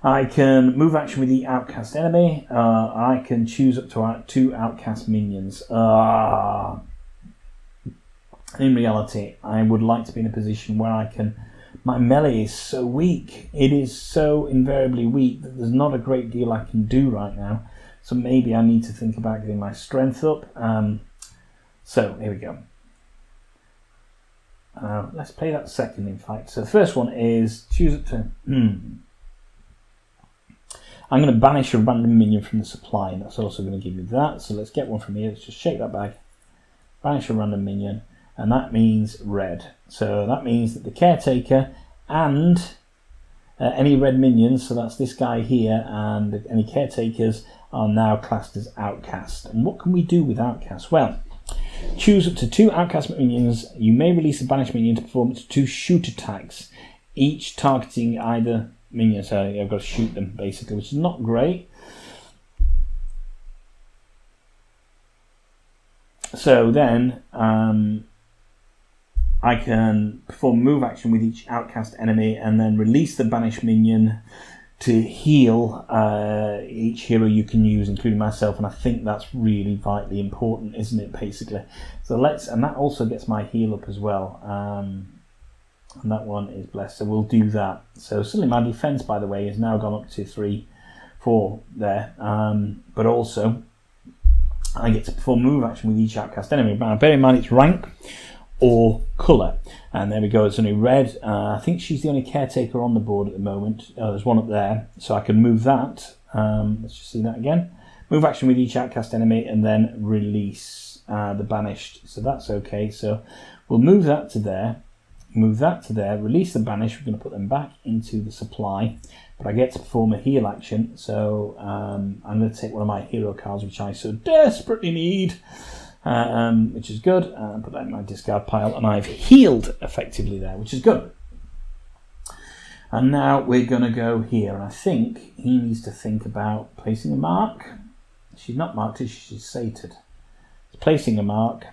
I can move action with the outcast enemy. I can choose up to 2 outcast minions. In reality, I would like to be in a position where I can... My melee is so weak. It is so invariably weak that there's not a great deal I can do right now. So maybe I need to think about getting my strength up. So here we go. Let's play that second, in fact. So the first one is choose it to... I'm going to banish a random minion from the supply, and that's also going to give me that. So let's get one from here. Let's just shake that bag. Banish a random minion, and that means red. So that means that the caretaker and any red minions, so that's this guy here, and any caretakers are now classed as outcast. And what can we do with outcast? Well, choose up to 2 outcast minions. You may release a banished minion to perform up to 2 shoot attacks, each targeting either minion. So I've got to shoot them basically, which is not great. So then I can perform move action with each outcast enemy and then release the banished minion to heal each hero you can use, including myself, and I think that's really vitally important, isn't it, basically? So and that also gets my heal up as well, and that one is blessed, so we'll do that. So suddenly my defense, by the way, has now gone up to 3-4 there, but also I get to perform move action with each outcast enemy. Now bear in mind it's rank or colour, and there we go, it's only red. I think she's the only caretaker on the board at the moment. There's one up there, so I can move that. Let's just see that again. Move action with each outcast enemy and then release the banished, so that's okay. So we'll move that to there, release the banished. We're going to put them back into the supply, but I get to perform a heal action. So I'm going to take one of my hero cards, which I so desperately need, which is good, and put that in my discard pile, and I've healed effectively there, which is good. And now we're going to go here, and I think he needs to think about placing a mark. She's not marked, she's sated. Placing a mark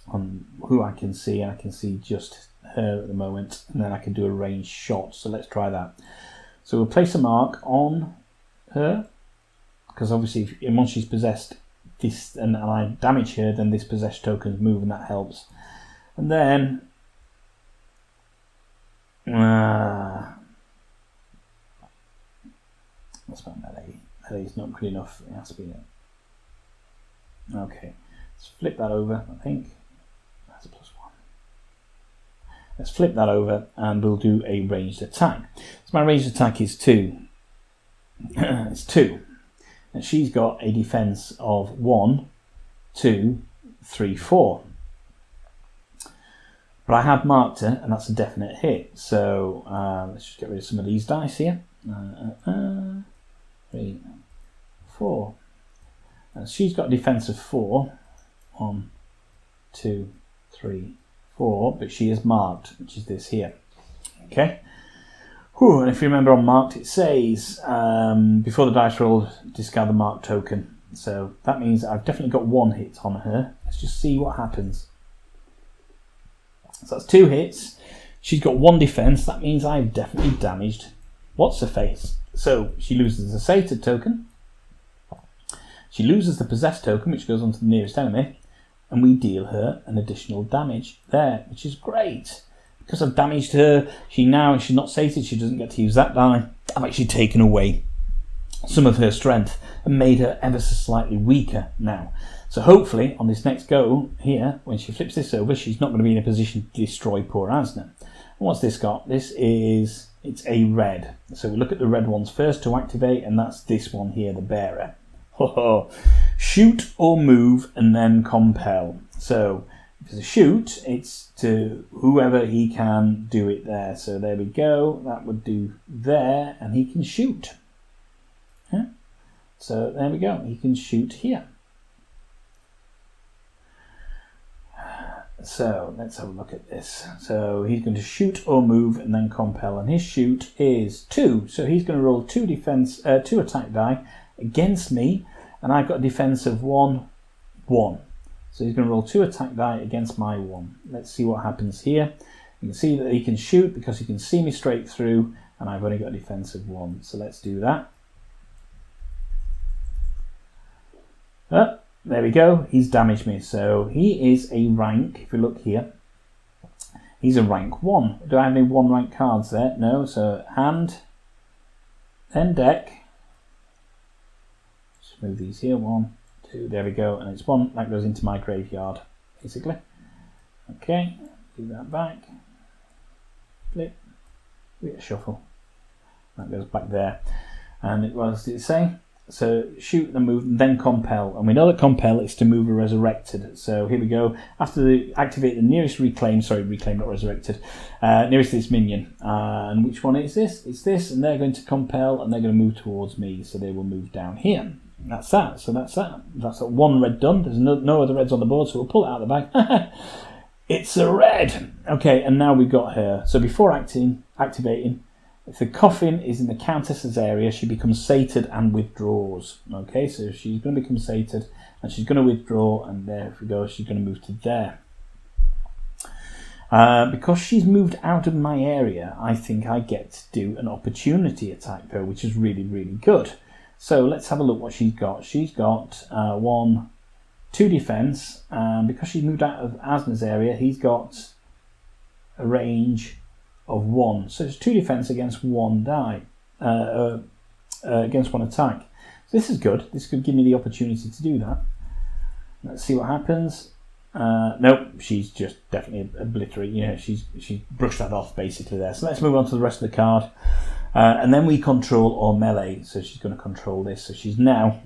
on who I can see, and I can see just her at the moment, and then I can do a ranged shot. So let's try that. So we'll place a mark on her, because obviously once she's possessed this and I damage her, then this possessed tokens move, and that helps. And then that's my melee. Melee's not good enough. It has to be there. Okay, let's flip that over. I think that's a +1. Let's flip that over, and we'll do a ranged attack. So my ranged attack is 2. It's 2. And she's got a defense of 1, 2, 3, 4. But I have marked her, and that's a definite hit. So let's just get rid of some of these dice here. 3, 4. And she's got a defense of 4. 1, 2, 3, 4. But she is marked, which is this here. Okay. Whew, and if you remember on marked, it says before the dice roll, discard the marked token. So that means I've definitely got 1 hit on her. Let's just see what happens. So that's 2 hits. She's got 1 defense. That means I've definitely damaged what's her face. So she loses the sated token. She loses the possessed token, which goes on to the nearest enemy, and we deal her an additional damage there, which is great. Because I've damaged her, she's not sated, she doesn't get to use that die. I've actually taken away some of her strength and made her ever so slightly weaker now. So hopefully on this next go here, when she flips this over, she's not going to be in a position to destroy poor Asna. And what's this got? It's a red. So we look at the red ones first to activate, and that's this one here, the bearer. Shoot or move and then compel. So if it's a shoot, it's to whoever he can do it there. So there we go. That would do there, and he can shoot. Yeah. So there we go. He can shoot here. So let's have a look at this. So he's going to shoot or move and then compel, and his shoot is 2. So he's going to roll 2 attack die against me, and I've got a defense of 1, 1. So he's going to roll 2 attack die against my 1. Let's see what happens here. You can see that he can shoot because he can see me straight through, and I've only got a defense of 1. So let's do that. There we go. He's damaged me. So he is a rank. If we look here, he's a rank 1. Do I have any 1 rank cards there? No. So hand, then deck. Just move these here. 1, 2. There we go. And it's 1 that goes into my graveyard, basically. Okay. Do that back. Flip. Bit of shuffle. That goes back there. And what else did it say? So shoot, then move, then compel. And we know that compel is to move a resurrected. So here we go. After the activate the nearest reclaim, not resurrected, nearest to this minion. And which one is this? It's this, and they're going to compel, and they're going to move towards me. So they will move down here. That's that. So that's that. That's that 1 red done. There's no other reds on the board, so we'll pull it out of the bag. It's a red. Okay, and now we've got her. So before activating, if the coffin is in the Countess's area, she becomes sated and withdraws. Okay, so she's going to become sated and she's going to withdraw, and there we go, she's going to move to there. Because she's moved out of my area, I think I get to do an opportunity attack though, which is really, really good. So let's have a look what she's got. She's got 1, 2 defense, and because she's moved out of Asna's area, he's got a range of 1. So it's 2 defense against 1 die, against 1 attack. So this is good. This could give me the opportunity to do that. Let's see what happens. Nope, she's just definitely obliterated. You know, she's brushed that off basically there. So let's move on to the rest of the card. And then we control or melee. So she's going to control this. So she's now,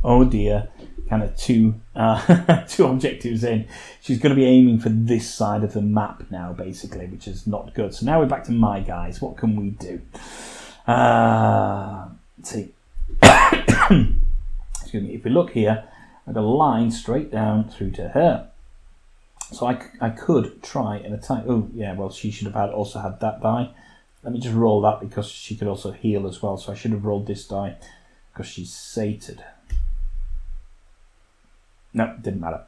oh dear, kind of 2 objectives in. She's going to be aiming for this side of the map now, basically, which is not good. So now we're back to my guys. What can we do? Let's see. Excuse me. If we look here, I've got a line straight down through to her. So I could try an attack. Oh, yeah, well, she should have also had that die. Let me just roll that because she could also heal as well. So I should have rolled this die because she's sated. No, didn't matter.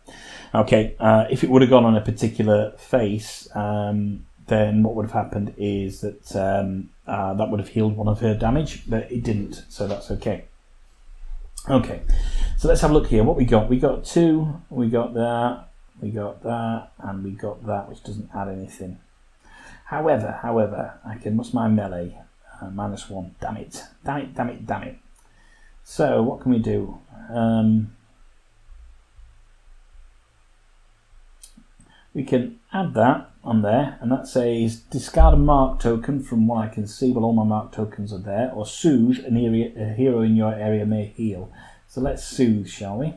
Okay, if it would have gone on a particular face, then what would have happened is that that would have healed 1 of her damage, but it didn't, so that's okay. Okay, so let's have a look here. What we got? We got 2, we got that, and we got that, which doesn't add anything. However, I can must my melee, -1. Damn it. So what can we do? We can add that on there, and that says discard a mark token from what I can see. Well, all my mark tokens are there. Or soothe a hero in your area may heal. So let's soothe, shall we?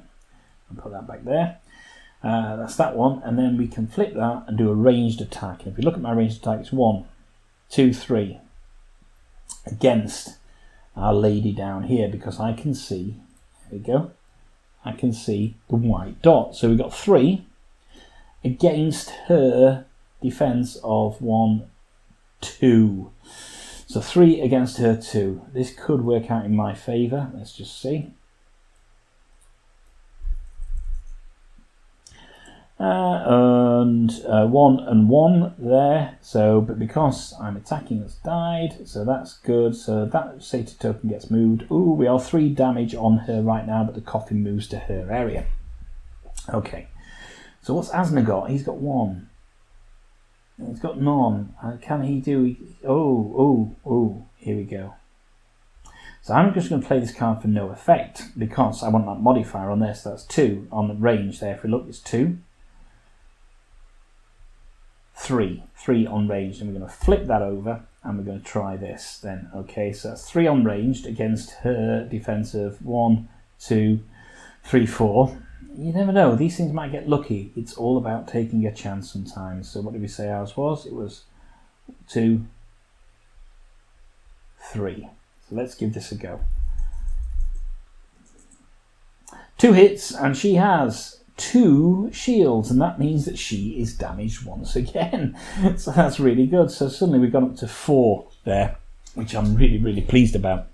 And put that back there. That's that one, and then we can flip that and do a ranged attack. And if you look at my ranged attack, it's 1, 2, 3 against our lady down here, because I can see. There we go. I can see the white dot. So we've got 3. Against her defense of 1, 2. So 3 against her 2. This could work out in my favour. Let's just see. And 1 and 1 there. So, but because I'm attacking, it's died. So that's good. So that sated token gets moved. Ooh, we are 3 damage on her right now, but the coffin moves to her area. Okay. So what's Asna got? He's got 1. He's got none. Can he do? Oh, here we go. So I'm just going to play this card for no effect because I want that modifier on there. So that's 2 on the range there. If we look, it's 2. 3 on ranged, and we're going to flip that over and we're going to try this then. Okay, so that's 3 on ranged against her defensive 1, 2, 3, 4. You never know, these things might get lucky. It's all about taking a chance sometimes. So what did we say ours was? It was 2, 3. So let's give this a go. 2 hits, and she has 2 shields, and that means that she is damaged once again. So that's really good. So suddenly we've gone up to 4 there, which I'm really, really pleased about.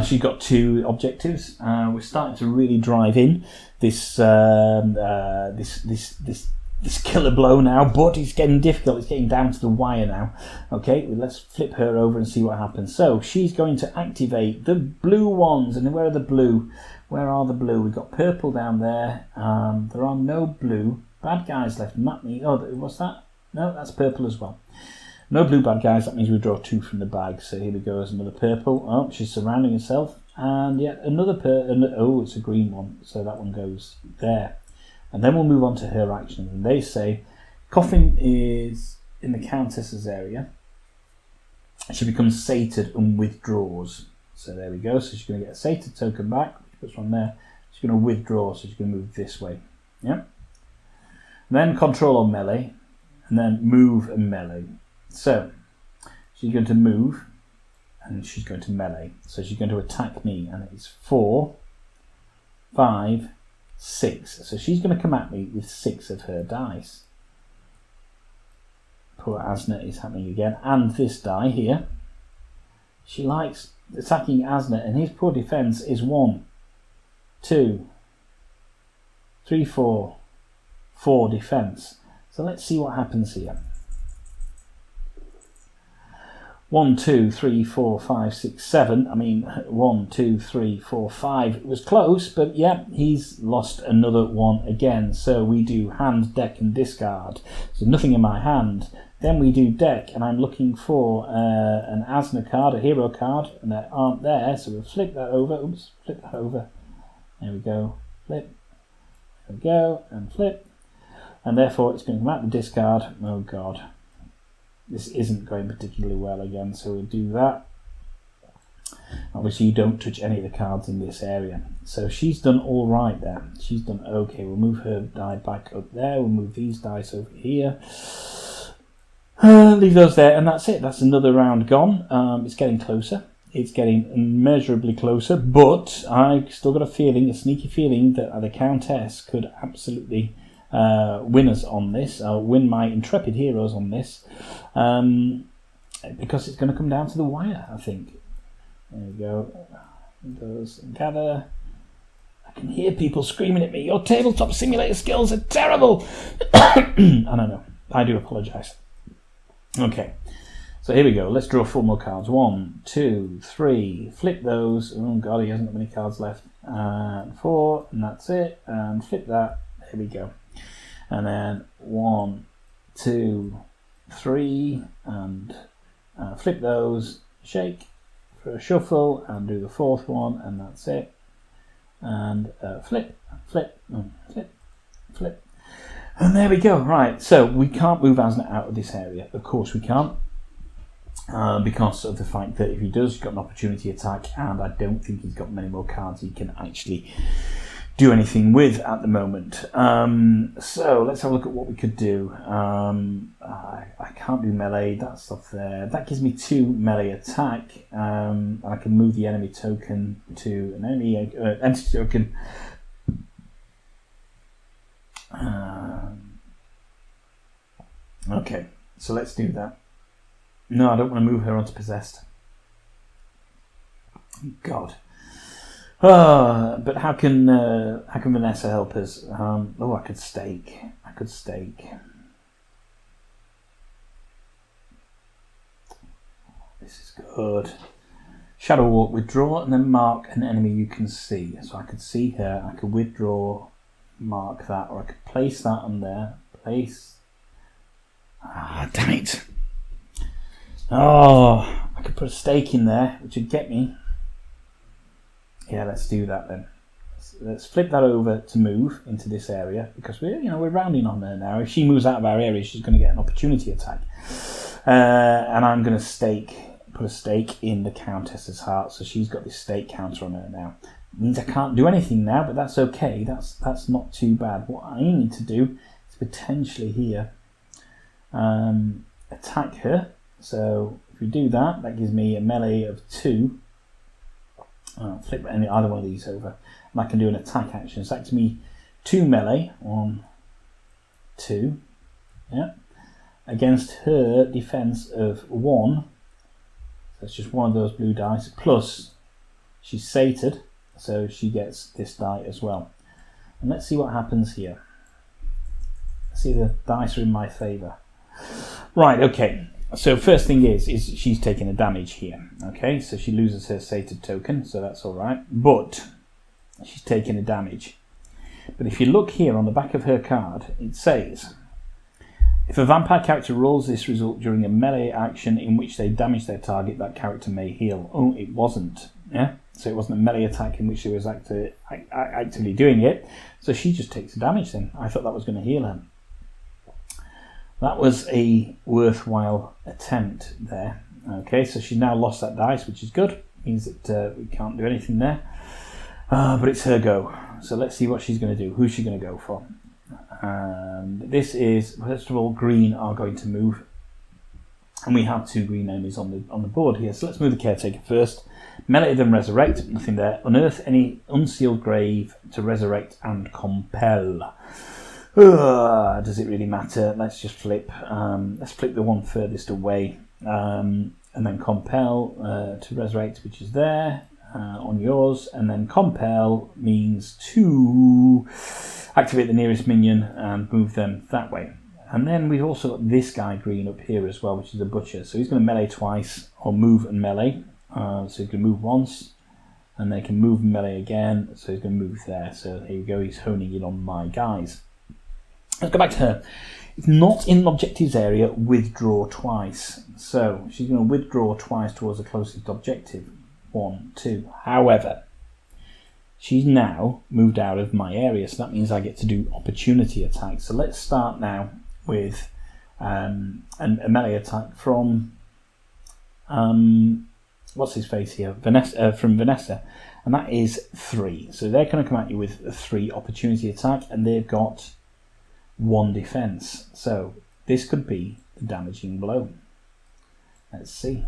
She's got 2 objectives. We're starting to really drive in this this killer blow now, but it's getting difficult. It's getting down to the wire now. Okay, let's flip her over and see what happens. So she's going to activate the blue ones. And where are the blue? Where are the blue? We've got purple down there. There are no blue bad guys left. And that means, oh, what's that? No, that's purple as well. No blue bad guys. That means we draw 2 from the bag. So here we go. There's another purple. Oh, she's surrounding herself. And yet another purple. Oh, it's a green one. So that one goes there. And then we'll move on to her actions. And they say, Coffin is in the Countess's area. She becomes sated and withdraws. So there we go. So she's going to get a sated token back. Which puts one there. She's going to withdraw. So she's going to move this way. Yeah. And then control on melee. And then move and melee. So she's going to move. And she's going to melee. So she's going to attack me. And it's 4, 5, 6. So she's going to come at me with 6 of her dice. Poor Asna is happening again. And this die here. She likes attacking Asna, and his poor defense is 1, 2, 3, 4 defense. So let's see what happens here. 1, 2, 3, 4, 5, 6, 7. I mean, 1, 2, 3, 4, 5. It was close, but yeah, he's lost another one again. So we do hand, deck, and discard. So nothing in my hand. Then we do deck, and I'm looking for an Asna card, a hero card, and they aren't there. So we'll flip that over. Oops, flip that over. There we go. Flip. There we go, and flip. And therefore, it's going to come out the discard. Oh, God. This isn't going particularly well again, so we'll do that. Obviously, you don't touch any of the cards in this area. So she's done all right there. She's done okay. We'll move her die back up there. We'll move these dice over here. Leave those there, and that's it. That's another round gone. It's getting closer. It's getting immeasurably closer, but I've still got a feeling, a sneaky feeling, that the Countess could absolutely win us on this. I'll win my intrepid heroes on this, because it's going to come down to the wire, I think. There we go. Those gather. I can hear people screaming at me. Your tabletop simulator skills are terrible. I don't know. I do apologise. Okay. So here we go. Let's draw 4 more cards. 1, 2, 3. Flip those. Oh God, he hasn't got many cards left. And 4, and that's it. And flip that. There we go. And then 1, 2, 3, and flip those. Shake for a shuffle, and do the 4th one, and that's it. And flip, flip, flip, flip. And there we go. Right. So we can't move Asna out of this area. Of course we can't. Because of the fact that if he does, he's got an opportunity attack, and I don't think he's got many more cards he can actually do anything with at the moment. So let's have a look at what we could do. I can't do melee, that stuff there. That gives me 2 melee attack. I can move the enemy token to an enemy entity token. Okay, so let's do that. No, I don't want to move her onto possessed. God. But how can Vanessa help us? I could stake. This is good. Shadow Walk, withdraw, and then mark an enemy you can see. So I could see her. I could withdraw, mark that, or I could place that on there. Place. Damn it. Oh, I could put a stake in there, which would get me. Yeah, let's do that then. Let's flip that over to move into this area, because we're rounding on her now. If she moves out of our area, she's going to get an opportunity attack. And I'm going to put a stake in the Countess's heart, so she's got this stake counter on her now. It means I can't do anything now, but that's okay. That's not too bad. What I need to do is potentially here attack her. So if we do that, that gives me a melee of 2. Flip either one of these over, and I can do an attack action. So that gives me 2 melee. 1, 2. Yeah. Against her defense of 1. So it's just one of those blue dice. Plus, she's sated, so she gets this die as well. And let's see what happens here. See, the dice are in my favour. Right, okay. So first thing is she's taking a damage here. Okay, so she loses her sated token, so that's all right. But she's taking a damage. But if you look here on the back of her card, it says, if a vampire character rolls this result during a melee action in which they damage their target, that character may heal. Oh, it wasn't. Yeah, so it wasn't a melee attack in which she was actively doing it. So she just takes the damage then. I thought that was going to heal her. That was a worthwhile attempt there. Okay, so she's now lost that dice, which is good. Means that we can't do anything there. But it's her go. So let's see what she's going to do. Who's she going to go for? And this is, first of all, green are going to move. And we have 2 green enemies on the board here. So let's move the caretaker first. Melee then resurrect. Nothing there. Unearth any unsealed grave to resurrect and compel. Does it really matter? Let's just flip. Let's flip the one furthest away. And then compel to resurrect, which is there on yours. And then compel means to activate the nearest minion and move them that way. And then we've also got this guy green up here as well, which is a butcher. So he's going to melee twice, or move and melee. So he's going to move once, and they can move and melee again. So he's going to move there. So here we go, he's honing in on my guys. Let's go back to her. It's not in the objectives area, withdraw twice. So she's going to withdraw twice towards the closest objective. 1, 2. However, she's now moved out of my area, so that means I get to do opportunity attacks. So let's start now with a melee attack from what's his face here? From Vanessa, and that is 3. So they're going to come at you with a 3 opportunity attack, and they've got 1 defense. So this could be the damaging blow. Let's see.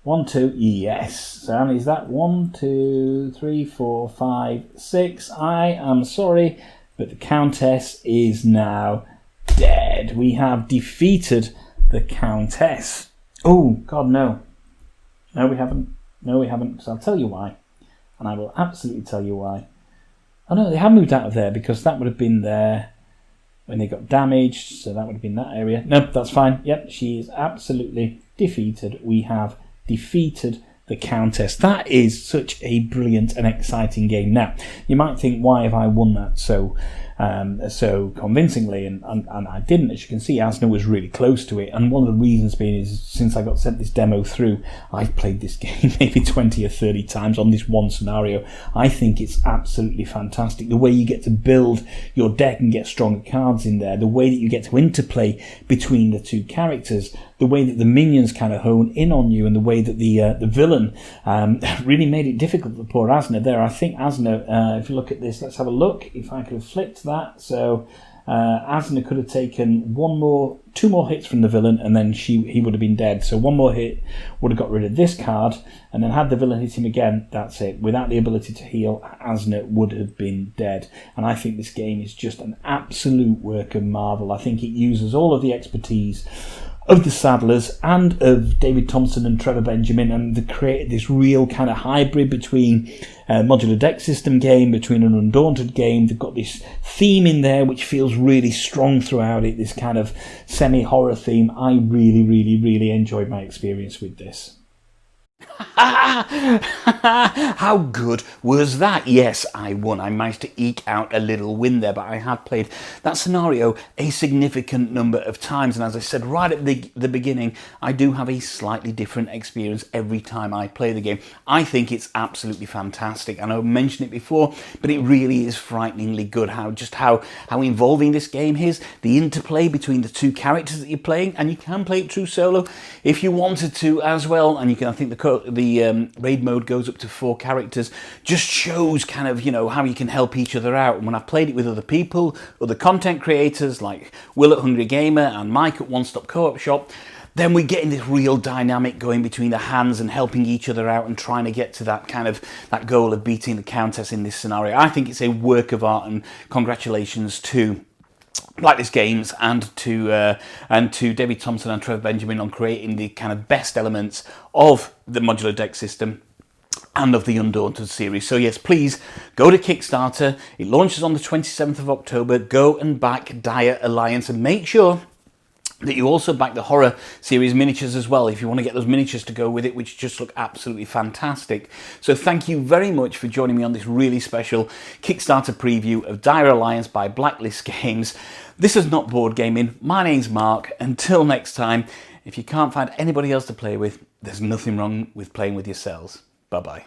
1, 2, yes. So how many is that? 1, 2, 3, 4, 5, 6. I am sorry, but the Countess is now dead. We have defeated the Countess. Oh, God, no. No, we haven't. No, we haven't. So I'll tell you why. And I will absolutely tell you why. Oh, no, they have moved out of there because that would have been there when they got damaged. So that would have been that area. Nope, that's fine. Yep, she is absolutely defeated. We have defeated the Countess. That is such a brilliant and exciting game. Now, you might think, why have I won that so convincingly? And I didn't. As you can see, Asna was really close to it. And one of the reasons being is, since I got sent this demo through, I've played this game maybe 20 or 30 times on this one scenario. I think it's absolutely fantastic. The way you get to build your deck and get stronger cards in there, the way that you get to interplay between the 2 characters, the way that the minions kind of hone in on you, and the way that the villain really made it difficult for poor Asna there. I think Asna, if you look at this, let's have a look. If I could have flipped that, so Asna could have taken 2 more hits from the villain, and then he would have been dead. So 1 more hit would have got rid of this card, and then had the villain hit him again, that's it. Without the ability to heal, Asna would have been dead. And I think this game is just an absolute work of marvel. I think it uses all of the expertise of the Sadlers and of David Thompson and Trevor Benjamin, and they created this real kind of hybrid between a modular deck system game, between an Undaunted game. They've got this theme in there which feels really strong throughout it, this kind of semi-horror theme. I really, really, really enjoyed my experience with this. How good was that? Yes, I won. I managed to eke out a little win there, but I had played that scenario a significant number of times, and as I said right at the beginning, I do have a slightly different experience every time I play the game. I think it's absolutely fantastic, and I've mentioned it before, but it really is frighteningly good how involving this game is, the interplay between the 2 characters that you're playing, and you can play it through solo if you wanted to as well, and you can, I think the raid mode goes up to 4 characters, just shows kind of, how you can help each other out. And when I've played it with other people, other content creators like Will at Hungry Gamer and Mike at One Stop Co-op Shop, then we're getting this real dynamic going between the hands and helping each other out and trying to get to that goal of beating the Countess in this scenario. I think it's a work of art, and congratulations to Blacklist Games and to David Thompson and Trevor Benjamin on creating the kind of best elements of the modular deck system. and of the Undaunted series. So yes, please go to Kickstarter. It launches on the 27th of October. Go and back Dire Alliance, and make sure that you also back the horror series miniatures as well, if you want to get those miniatures to go with it, which just look absolutely fantastic. So thank you very much for joining me on this really special Kickstarter preview of Dire Alliance by Blacklist Games. This is Not Board Gaming. My name's Mark. Until next time, if you can't find anybody else to play with, there's nothing wrong with playing with yourselves. Bye-bye.